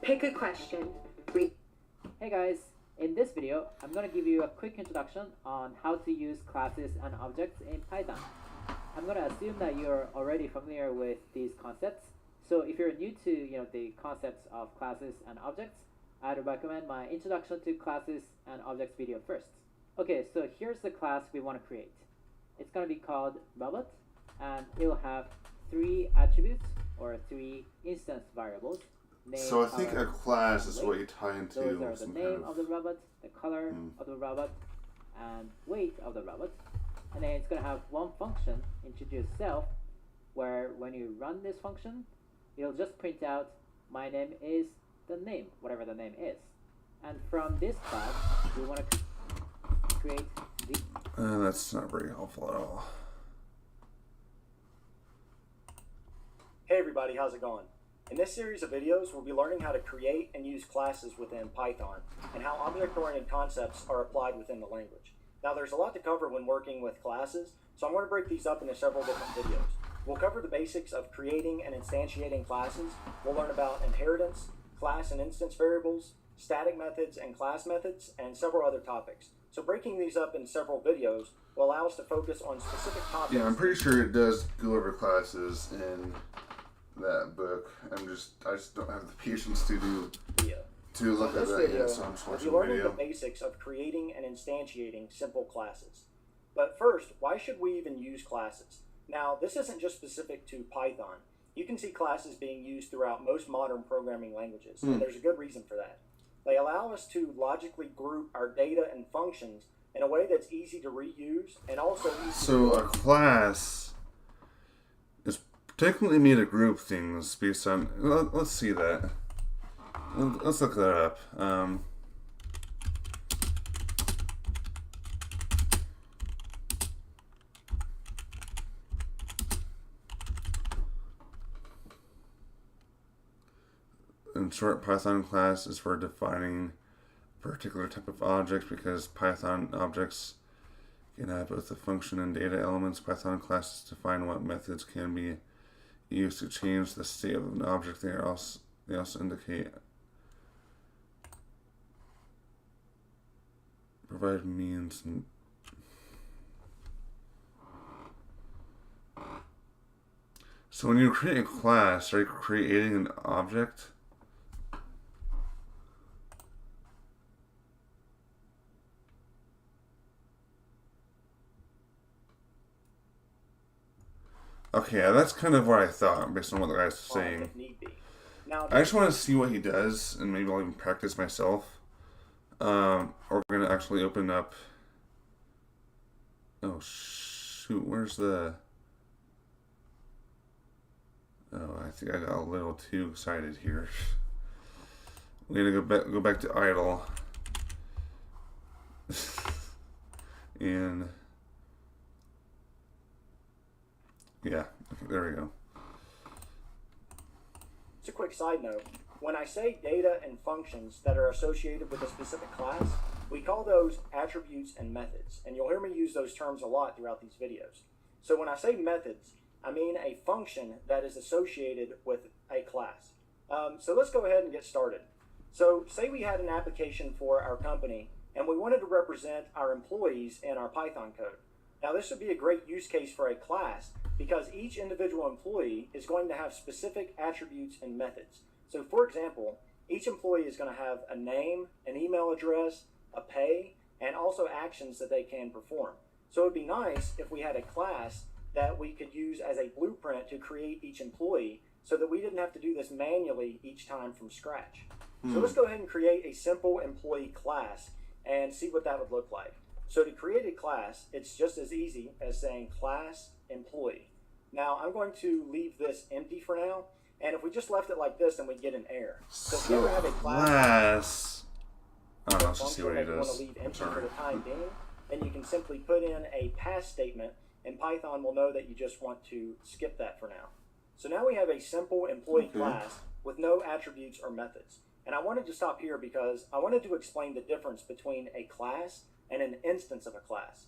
Pick a question. Hey guys, in this video, I'm going to give you a quick introduction on how to use classes and objects in Python. I'm going to assume that you're already familiar with these concepts. So if you're new to the concepts of classes and objects, I'd recommend my introduction to classes and objects video first. Okay, so here's the class we want to create. It's going to be called robot, and it'll have 3 attributes or 3 instance variables. Name, So I think color, a class is weight. what you tie into Those are the some name of the robot, the color of the robot, and weight of the robot. And then it's going to have one function, introduce self, where when you run this function, it'll just print out my name is the name, whatever the name is. And from this class, we want to create the... That's not very helpful at all. Hey everybody, how's it going? In this series of videos, we'll be learning how to create and use classes within Python and how object-oriented concepts are applied within the language. Now there's a lot to cover when working with classes, so I'm going to break these up into several different videos. We'll cover the basics of creating and instantiating classes. We'll learn about inheritance, class and instance variables, static methods and class methods, and several other topics. So breaking these up in several videos will allow us to focus on specific topics. Yeah, I'm pretty sure it does go over classes in that book. I just don't have the patience to look at that yet, so I'm just watching the we'll be learning video. the basics of creating and instantiating simple classes. But first, why should we even use classes? Now, this isn't just specific to Python. You can see classes being used throughout most modern programming languages, and there's a good reason for that. They allow us to logically group our data and functions in a way that's easy to reuse and also easy So a class is particularly made to group things based on... Let's see that. Let's look that up. In short, Python class is for defining a particular type of object because Python objects can have both the function and data elements. Python classes define what methods can be used to change the state of an object. They also indicate provide means and so when you create a class, are you creating an object? Okay, that's kind of what I thought based on what the guy's saying. if need be. Now, I just want to see what he does, and maybe I'll even practice myself. We're going to actually open up... Oh, shoot, where's the... Oh, I think I got a little too excited here. We need to go back to idle. And... Yeah, okay, there we go. just a quick side note. When I say data and functions that are associated with a specific class, we call those attributes and methods. And you'll hear me use those terms a lot throughout these videos. So when I say methods, I mean a function that is associated with a class. So let's go ahead and get started. So say we had an application for our company and we wanted to represent our employees in our Python code. Now this would be a great use case for a class because each individual employee is going to have specific attributes and methods. So for example, each employee is going to have a name, an email address, a pay, and also actions that they can perform. So it would be nice if we had a class that we could use as a blueprint to create each employee so that we didn't have to do this manually each time from scratch. So let's go ahead and create a simple employee class and see what that would look like. So to create a class, it's just as easy as saying class employee. Now I'm going to leave this empty for now, and if we just left it like this, then we get an error. So if you ever have a class I don't know, let's just see function what he that you want does. to leave empty Sorry. for the time being, then you can simply put in a pass statement, and Python will know that you just want to skip that for now. So now we have a simple employee class with no attributes or methods. And I wanted to stop here because I wanted to explain the difference between a class and an instance of a class.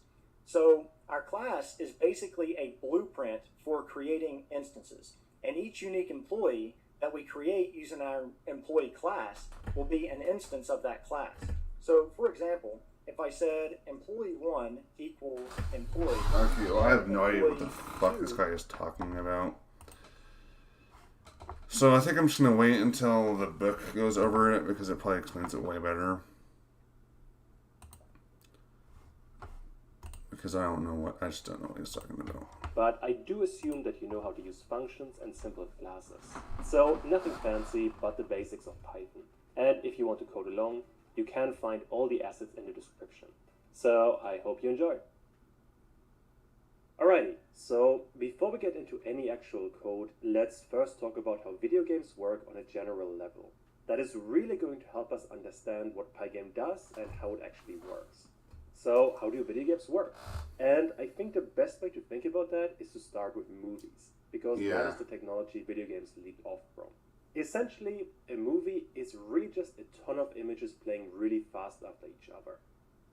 So our class is basically a blueprint for creating instances. And each unique employee that we create using our employee class will be an instance of that class. So for example, if I said employee 1 equals employee. Okay, well, I have no idea what the fuck this guy is talking about. So I think I'm just going to wait until the book goes over it because it probably explains it way better. Because I just don't know what he's talking about. But I do assume that you know how to use functions and simple classes. So nothing fancy, but the basics of Python. And if you want to code along, you can find all the assets in the description. So I hope you enjoy. Alrighty, so before we get into any actual code, let's first talk about how video games work on a general level. That is really going to help us understand what Pygame does and how it actually works. So how do video games work? And I think the best way to think about that is to start with movies, because that is the technology video games leaped off from. Essentially, a movie is really just a ton of images playing really fast after each other.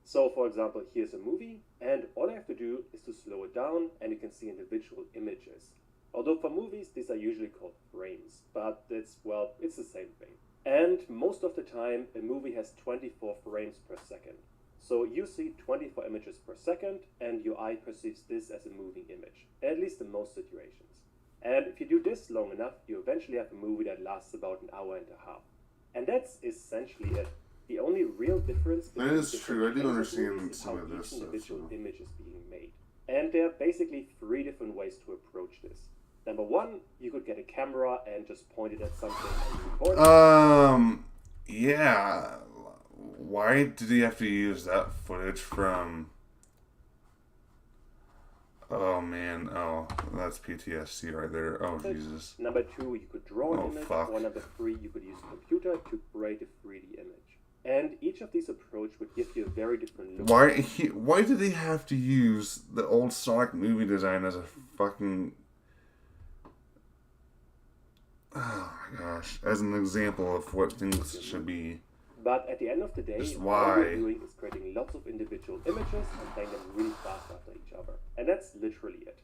So for example, here's a movie, and all I have to do is to slow it down, and you can see individual images. Although for movies, these are usually called frames, but it's the same thing. And most of the time, a movie has 24 frames per second. So you see 24 images per second, and your eye perceives this as a moving image, at least in most situations. And if you do this long enough, you eventually have a movie that lasts about an hour and a half. And that's essentially it. The only real difference between that is true. I do understand some of this stuff. Individual image is being made. And there are basically 3 different ways to approach this. Number 1, you could get a camera and just point it at something and record it. Yeah. Why did he have to use that footage from... Oh man, that's PTSD right there. Oh Jesus. Number 2, you could draw an image, fuck. or number 3, you could use a computer to create a 3D image. And each of these approaches would give you a very different look. Why did he have to use the old Sonic movie design as a fucking... Oh my gosh, as an example of what things should be. But at the end of the day, all you're doing is creating lots of individual images and playing them really fast after each other. And that's literally it.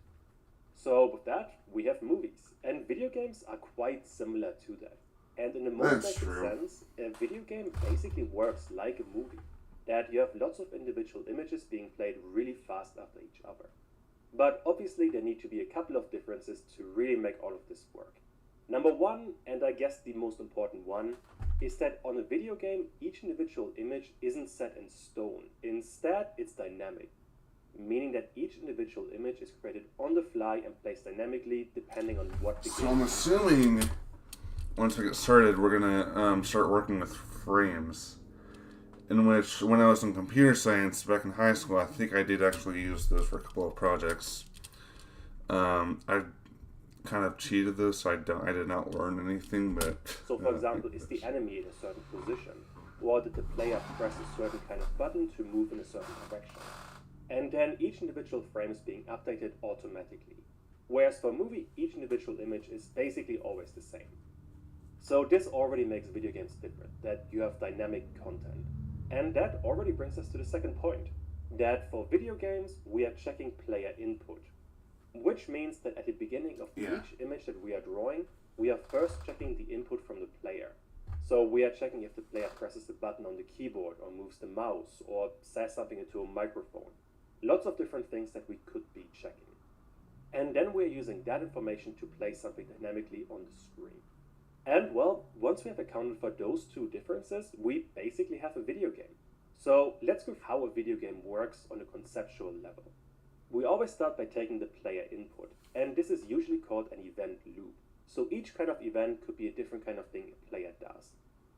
So with that, we have movies. And video games are quite similar to that. And in the most basic sense, a video game basically works like a movie. That you have lots of individual images being played really fast after each other. But obviously there need to be a couple of differences to really make all of this work. Number 1, and I guess the most important one, is that on a video game, each individual image isn't set in stone. Instead, it's dynamic, meaning that each individual image is created on the fly and placed dynamically depending on what the game is. So I'm assuming, once we get started, we're going to start working with frames. In which, when I was in computer science back in high school, I think I did actually use those for a couple of projects. I kind of cheated this, so I did not learn anything, but... So for example, is the enemy in a certain position? Or did the player press a certain kind of button to move in a certain direction? And then each individual frame is being updated automatically. Whereas for a movie, each individual image is basically always the same. So this already makes video games different, that you have dynamic content. And that already brings us to the second point, that for video games, we are checking player input. Which means that at the beginning of each image that we are drawing, we are first checking the input from the player. So we are checking if the player presses the button on the keyboard or moves the mouse or says something into a microphone. Lots of different things that we could be checking. And then we're using that information to play something dynamically on the screen. And well, once we have accounted for those 2 differences, we basically have a video game. So let's go through how a video game works on a conceptual level. We always start by taking the player input, and this is usually called an event loop. So each kind of event could be a different kind of thing a player does.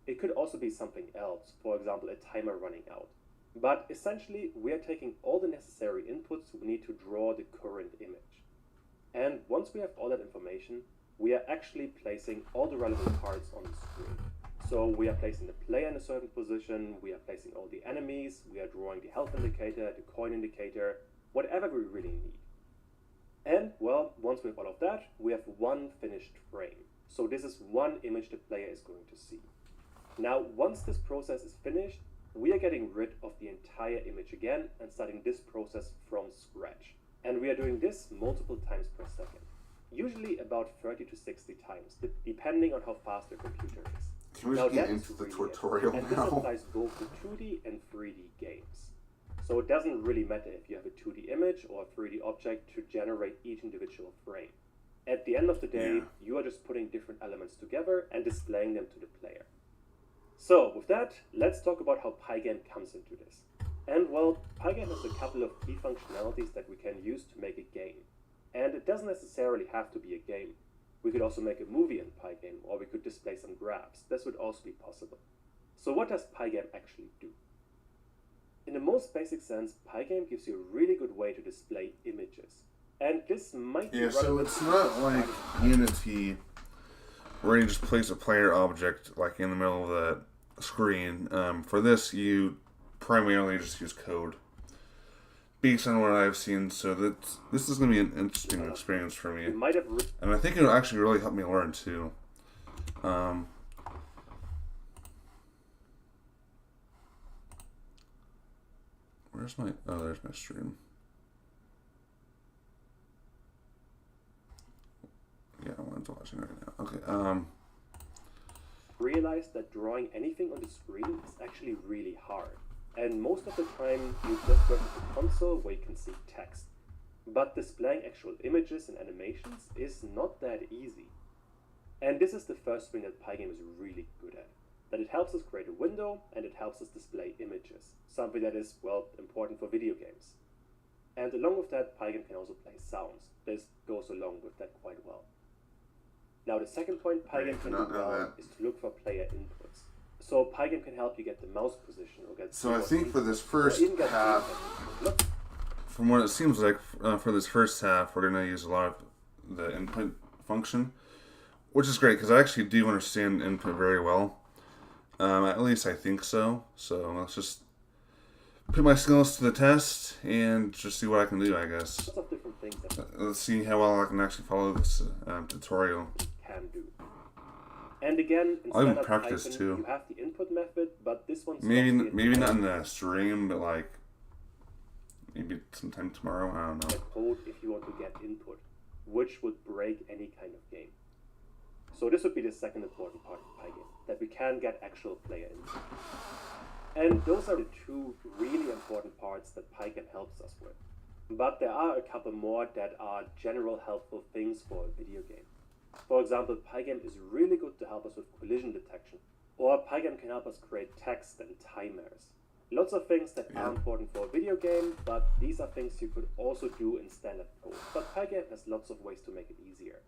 It could also be something else, for example a timer running out. But essentially we are taking all the necessary inputs we need to draw the current image. And once we have all that information, we are actually placing all the relevant parts on the screen. So we are placing the player in a certain position, we are placing all the enemies, we are drawing the health indicator, the coin indicator, whatever we really need. And, well, once we have all of that, we have one finished frame. So this is one image the player is going to see. Now, once this process is finished, we are getting rid of the entire image again and starting this process from scratch. And we are doing this multiple times per second, usually about 30 to 60 times, depending on how fast your computer is. Can we just get into the tutorial and now? this applies both to 2D and 3D games. So it doesn't really matter if you have a 2D image or a 3D object to generate each individual frame. At the end of the day, you are just putting different elements together and displaying them to the player. So with that, let's talk about how Pygame comes into this. And well, Pygame has a couple of key functionalities that we can use to make a game. And it doesn't necessarily have to be a game. We could also make a movie in Pygame, or we could display some graphs. This would also be possible. So what does Pygame actually do? In the most basic sense, Pygame gives you a really good way to display images. And this might be so it's not like Unity, where you just place a player object like in the middle of the screen. For this, you primarily just use code, based on what I've seen. So this is going to be an interesting experience for me, and I think it'll actually really help me learn too. Where's my? Oh, there's my stream. Yeah, I'm watching right now. Okay. Realize that drawing anything on the screen is actually really hard. And most of the time, you just work with a console where you can see text. But displaying actual images and animations is not that easy. And this is the first thing that Pygame is really good at. That it helps us create a window, and it helps us display images. Something that is, well, important for video games. And along with that, Pygame can also play sounds. This goes along with that quite well. Now the second point Pygame can do well is to look for player inputs. So Pygame can help you get the mouse position or get. So I think for this first half, from what it seems like, for this first half, we're going to use a lot of the input function, which is great because I actually do understand input very well. At least I think so. So let's just put my skills to the test and just see what I can do, I guess. Lots of different things that let's see how well I can actually follow this tutorial. Can do. And again, I'll even instead of practice Python, too. you have the input method, but this one's Maybe not in the stream, but like maybe sometime tomorrow. I don't know. Code if you want to get input, which would break any kind of game. So this would be the second important part of Pygame, that we can get actual player input. And those are the two really important parts that Pygame helps us with. But there are a couple more that are general helpful things for a video game. For example, Pygame is really good to help us with collision detection. Or Pygame can help us create text and timers. Lots of things that are important for a video game, but these are things you could also do in standard code. But Pygame has lots of ways to make it easier.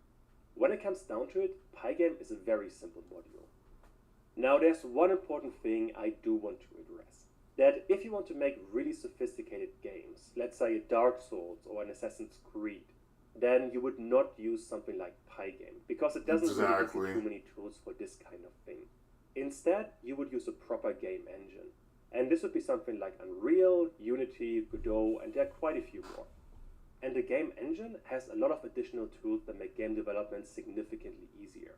When it comes down to it, Pygame is a very simple module. Now there's one important thing I do want to address. That if you want to make really sophisticated games, let's say a Dark Souls or an Assassin's Creed, then you would not use something like Pygame, because it doesn't really give you too many tools for this kind of thing. Instead, you would use a proper game engine. And this would be something like Unreal, Unity, Godot, and there are quite a few more. And the game engine has a lot of additional tools that make game development significantly easier.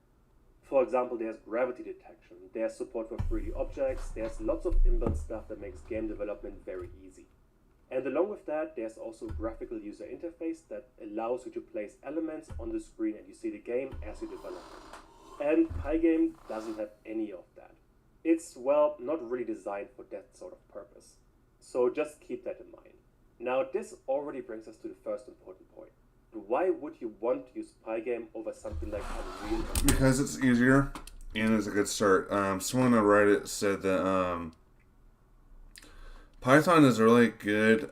For example, there's gravity detection, there's support for 3D objects, there's lots of inbuilt stuff that makes game development very easy. And along with that, there's also a graphical user interface that allows you to place elements on the screen and you see the game as you develop it. And Pygame doesn't have any of that. It's, well, not really designed for that sort of purpose. So just keep that in mind. Now, this already brings us to the first important point. Why would you want to use Pygame over something like Unreal? Because it's easier and it's a good start. Someone on Reddit said that Python is a really good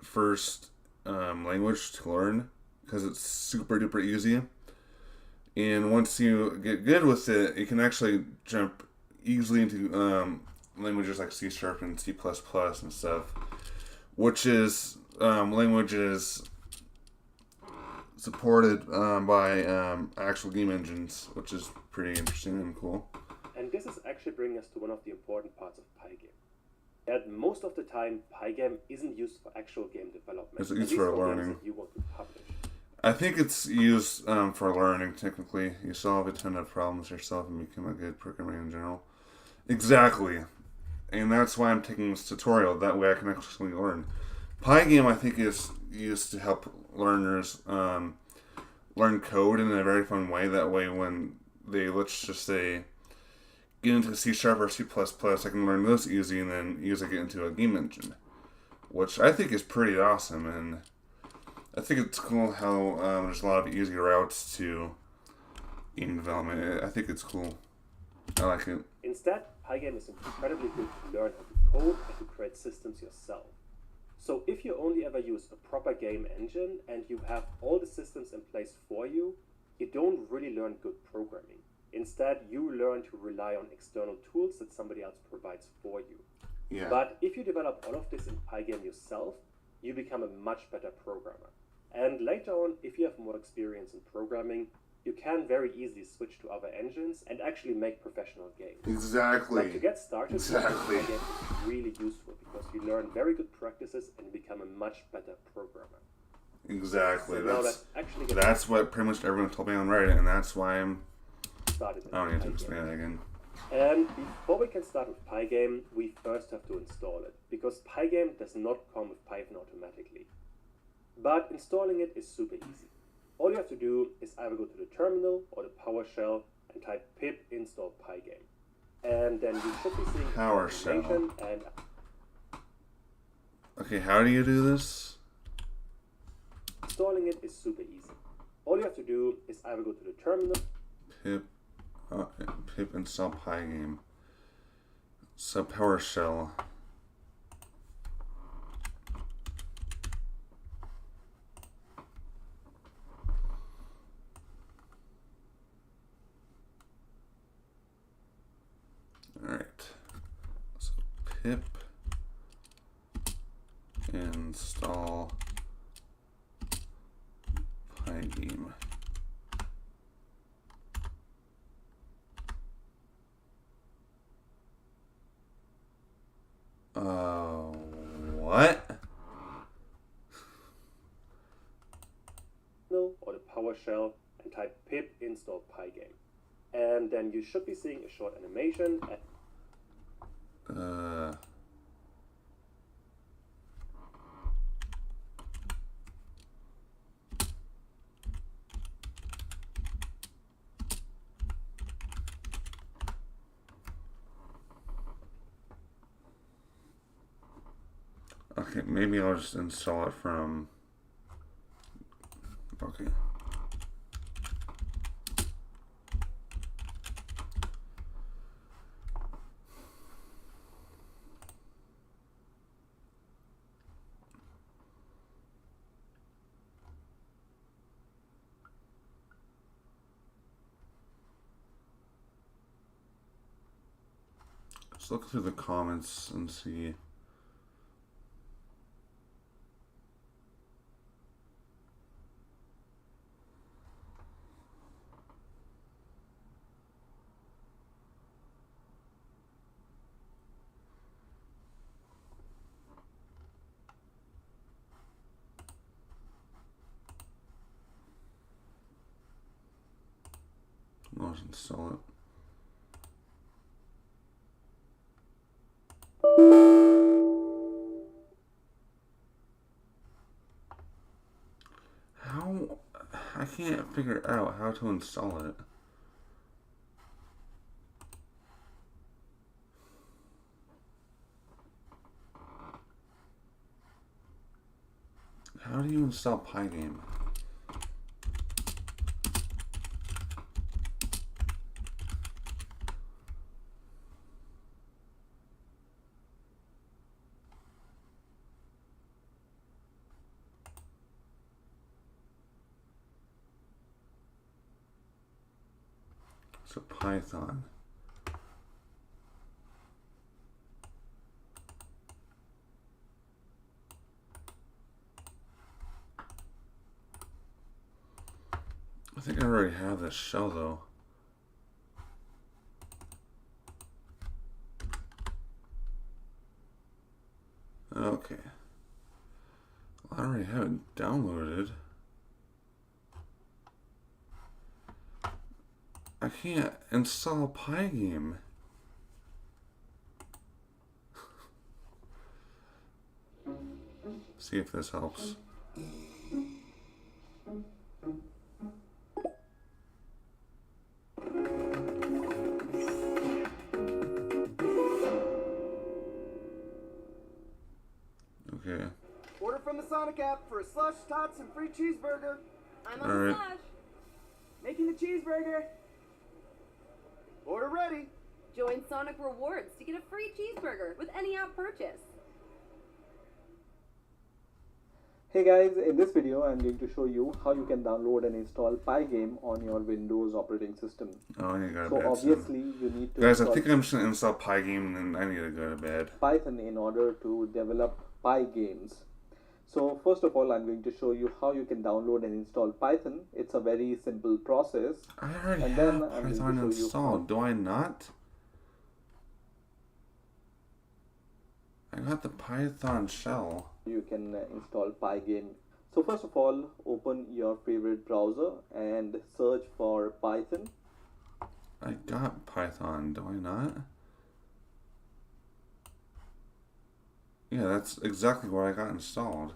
first language to learn because it's super duper easy. And once you get good with it, you can actually jump easily into languages like C# and C++ and stuff, which is languages supported by actual game engines, which is pretty interesting and cool. And this is actually bringing us to one of the important parts of Pygame. That most of the time, Pygame isn't used for actual game development. It's used for learning. Games that you want to publish. I think it's used for learning, technically. You solve a ton of problems yourself and become a good programmer in general. Exactly. and that's why I'm taking this tutorial. That way I can actually learn. Pygame, I think, is used to help learners learn code in a very fun way. That way, when they, let's just say, get into C# or C++, I can learn those easy and then easily get into a game engine, which I think is pretty awesome. And I think it's cool how there's a lot of easy routes to game development. I think it's cool. I like it. Instead, Pygame is incredibly good to learn how to code and to create systems yourself. So if you only ever use a proper game engine and you have all the systems in place for you, you don't really learn good programming. Instead, you learn to rely on external tools that somebody else provides for you. Yeah. But if you develop all of this in Pygame yourself, you become a much better programmer. And later on, if you have more experience in programming, you can very easily switch to other engines and actually make professional games. Exactly. But to get started, Exactly. Pygame is really useful because you learn very good practices and become a much better programmer. Exactly. So That's what pretty much everyone told me on Reddit, and that's why I'm... started. I don't need to explain that again. And before we can start with Pygame, we first have to install it, because Pygame does not come with Python automatically. But installing it is super easy. All you have to do is either go to the terminal or the PowerShell and type pip install Pygame. And then you should be seeing PowerShell. information and... Okay, how do you do this? Installing it is super easy. All you have to do is either go to the terminal... Pip install Pygame. So PowerShell. Alright. So pip install Pygame. What? or the PowerShell and type pip install Pygame. And then you should be seeing a short animation. Okay, maybe I'll just install it from... Okay. Let's look through the comments and see. I'll just install it. How? I can't figure out how to install it. How do you install Pygame? So Python. I think I already have this shell though. Okay. Well, I already have it downloaded. I can't install Pygame. See if this helps. Okay. Order from the Sonic app for a slush, tots, and free cheeseburger. I'm on All the right. slash. Making the cheeseburger. Order ready. Join Sonic Rewards to get a free cheeseburger with any app purchase. Hey guys, in this video I'm going to show you how you can download and install Pygame on your Windows operating system. Oh, I got to So bed obviously soon. you need to Guys, I install think I'm just gonna install Pygame and I need to go to bed. Python in order to develop Pygames. So first of all I'm going to show you how you can download and install Python. It's a very simple process. I already And have then I'm going to Python show you installed. Do I not? I got the Python shell. You can install Pygame. So first of all, open your favorite browser and search for Python. I got Python, do I not? Yeah, that's exactly what I got installed.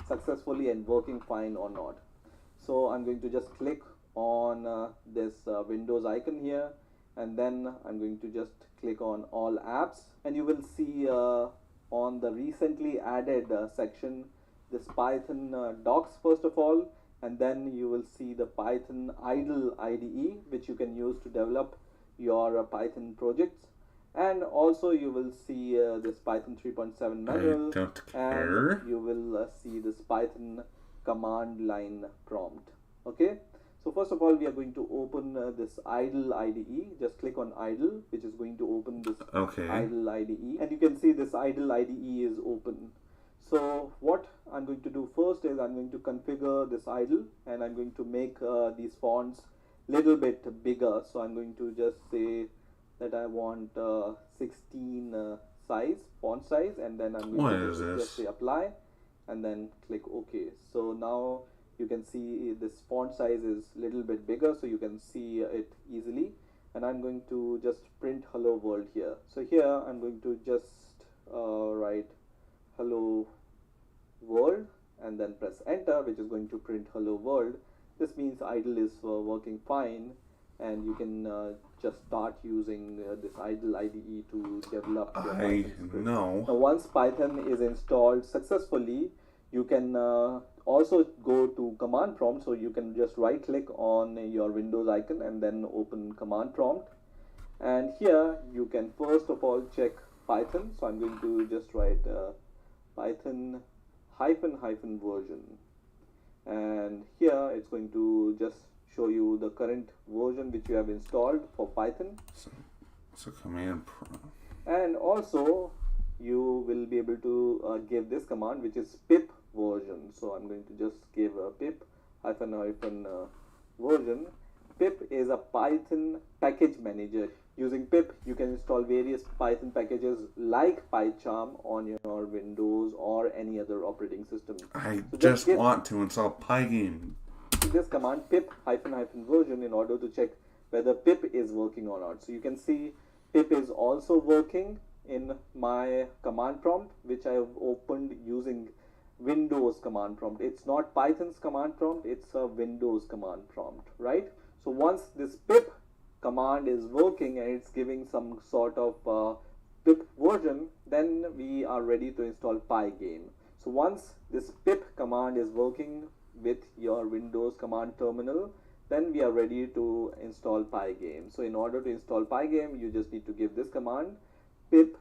Successfully and working fine or not. So I'm going to just click on this Windows icon here, and then I'm going to just click on all apps, and you will see on the recently added section this Python docs first of all, and then you will see the Python Idle IDE, which you can use to develop your Python projects. And also you will see this Python 3.7 manual, I don't care. and you will see this Python command line prompt. Okay, so first of all we are going to open this Idle IDE. Just click on Idle, which is going to open this Okay. Idle IDE, and you can see this Idle IDE is open. So what I'm going to do first is I'm going to configure this Idle, and I'm going to make these fonts little bit bigger. So I'm going to just say that I want 16 font size, and then I'm What going to is this? just say apply and then click OK. So now you can see this font size is little bit bigger, so you can see it easily. And I'm going to just print hello world here. So here I'm going to just write hello world and then press enter, which is going to print hello world. This means Idle is working fine, and you can just start using this Idle IDE to develop your I Python script. know. Now once Python is installed successfully, you can also go to command prompt. So you can just right click on your Windows icon and then open command prompt, and here you can first of all check Python. So I'm going to just write Python hyphen version, and here it's going to just show you the current version which you have installed for Python. So command prompt. And also you will be able to give this command, which is pip version. So I'm going to just give a pip hyphen version. Pip is a Python package manager. Using pip you can install various Python packages like PyCharm on your Windows or any other operating system. I So just give want to install Pygame. this command pip hyphen version in order to check whether pip is working or not. So you can see pip is also working in my command prompt, which I have opened using Windows command prompt. It's not Python's command prompt, it's a Windows command prompt, right? So once this pip command is working and it's giving some sort of pip version, then we are ready to install Pygame. So once this pip command is working with your Windows command terminal, then we are ready to install Pygame. So in order to install Pygame, you just need to give this command pip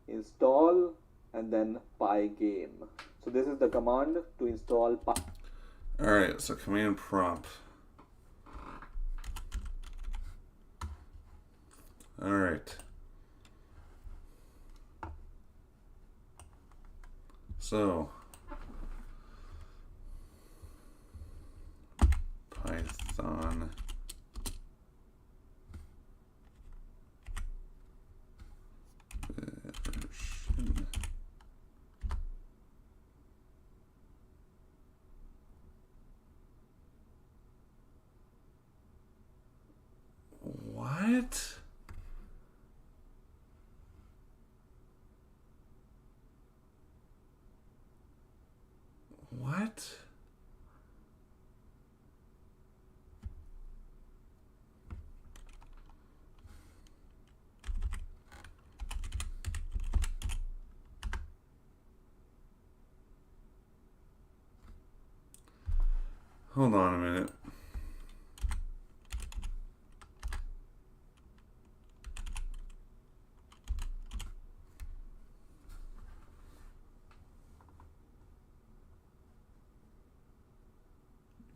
install and then Pygame. So this is the command to install Alright, so command prompt. Alright. So Python version. What? Hold on a minute.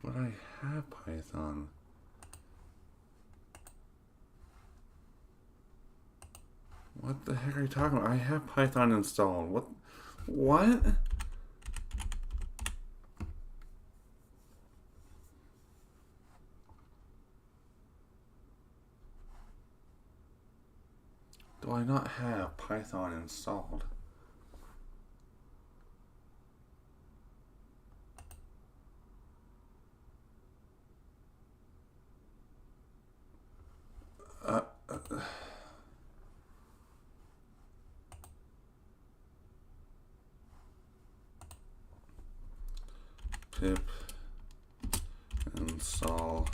But I have Python. What the heck are you talking about? I have Python installed. What? What? Do I not have Python installed? Pip install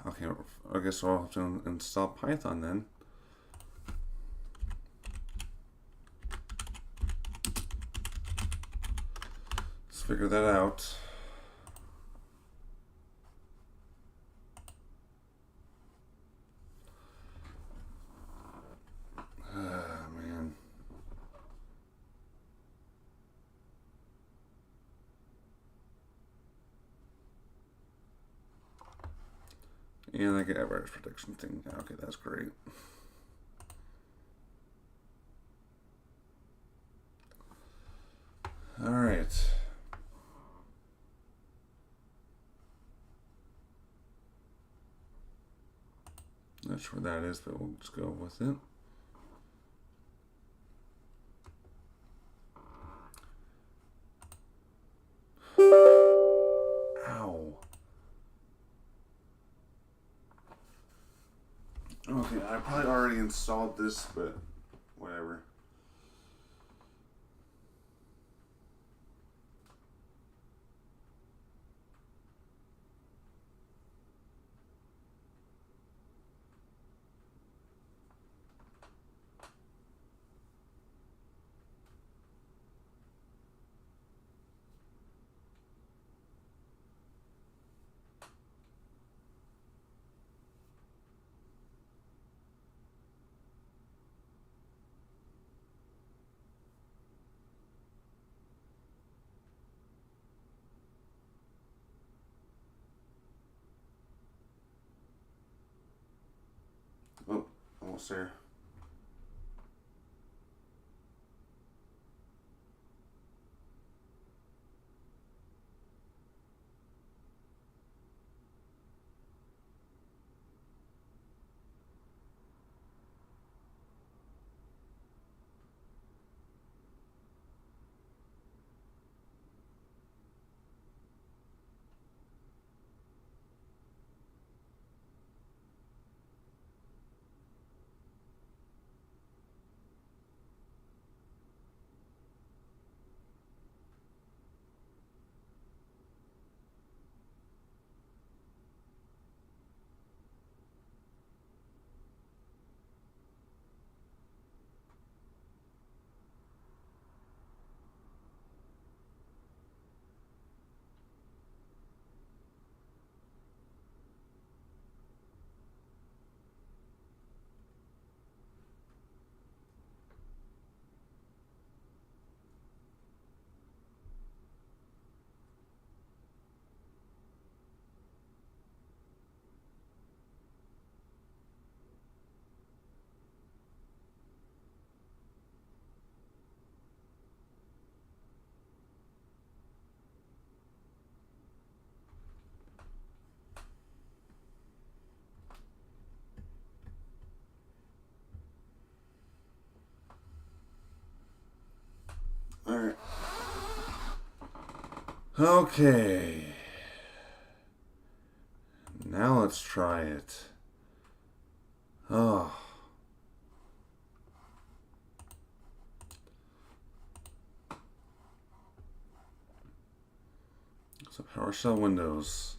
okay, I guess I'll have to install Python then. Let's figure that out. Man. And I get a virus protection thing. Okay, that's great. All right. Not sure what that is, but we'll just go with it. Ow. Okay, I probably already installed this, but whatever. Oh, almost there. All right. Okay. Now let's try it. Oh. So PowerShell Windows.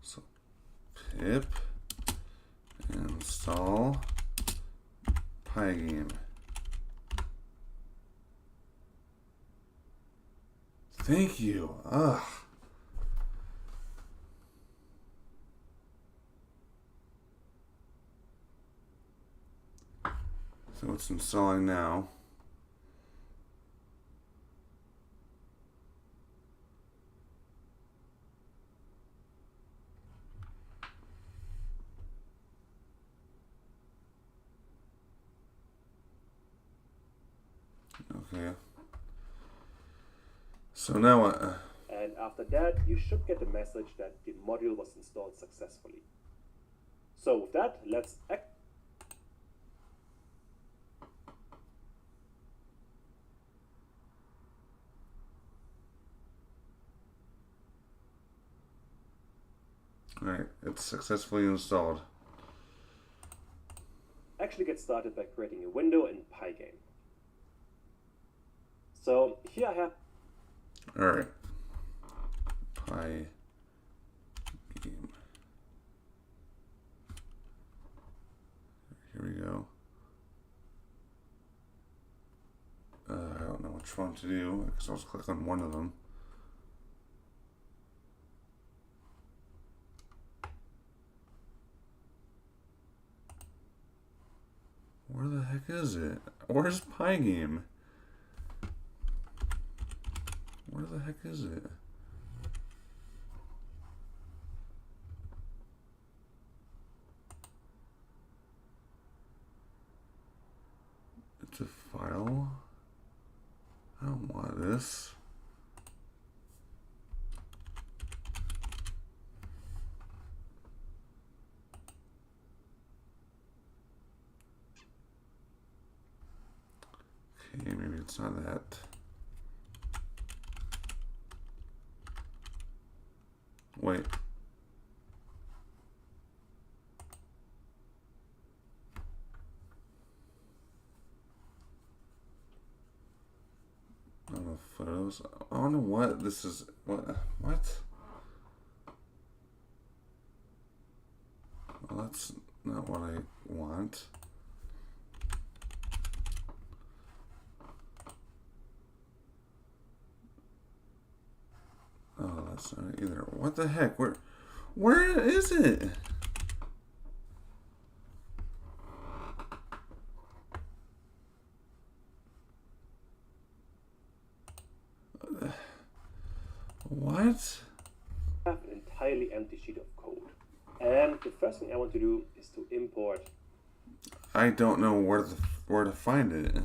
So pip install Pygame. Thank you. Ugh. So it's installing now. Okay. So now what? And after that, you should get a message that the module was installed successfully. So with that, let's Alright, it's successfully installed. actually get started by creating a window in Pygame. So here I have Alright. Pygame. Here we go. I don't know which one to do because I was clicking on one of them. Where the heck is it? Where's Pygame? Where the heck is it? It's a file. I don't want this. Okay, maybe it's not that. Wait. Oh, photos. I don't know what this is. What? Well, that's not what I want. Oh, that's not it either. What the heck? Where is it? What? I have an entirely empty sheet of code. And the first thing I want to do is to import. I don't know where to find it.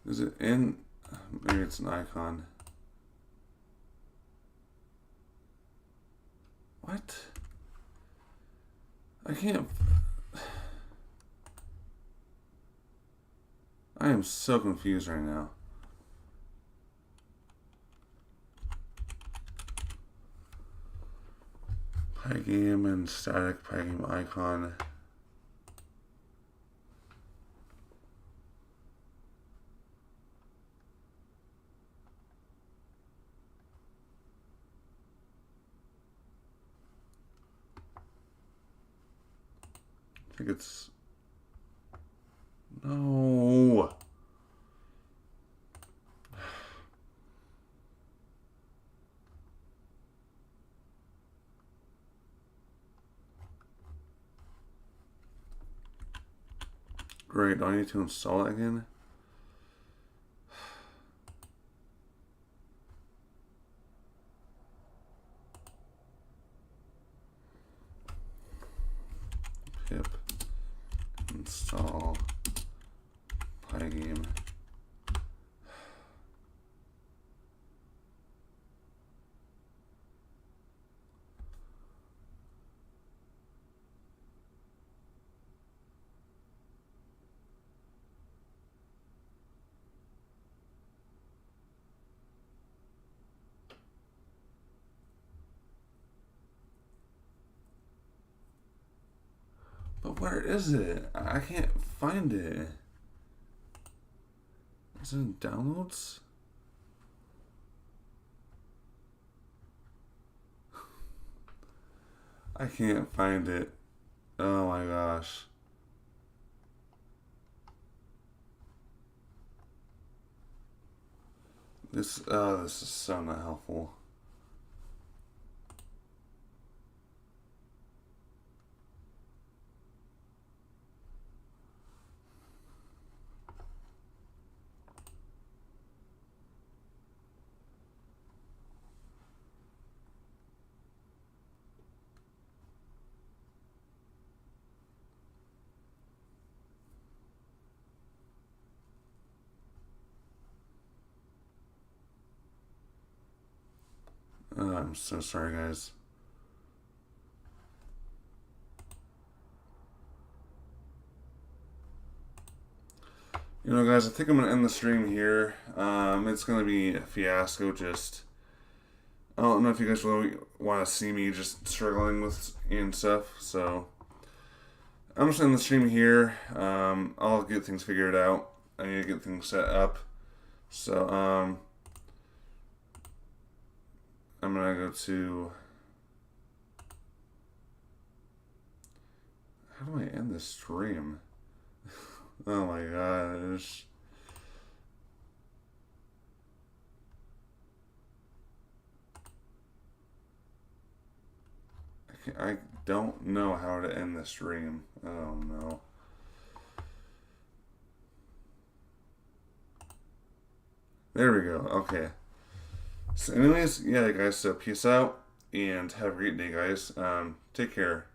Is it in? Maybe it's an icon. What? I can't. I am so confused right now. Pygame and static Pygame icon. I think it's no. Great, do I need to install it again? Pip install Pygame. But where is it? I can't find it. Is it in downloads? I can't find it. Oh my gosh. This is so not helpful. I'm so sorry, guys. You know, guys, I think I'm going to end the stream here. It's going to be a fiasco. I don't know if you guys really want to see me just struggling with and stuff. So, I'm just ending the stream here. I'll get things figured out. I need to get things set up. So, I'm going to go to... How do I end this stream? Oh my gosh. I don't know how to end the stream. Oh no. There we go. Okay. So anyways, yeah guys, so peace out and have a great day, guys. Take care.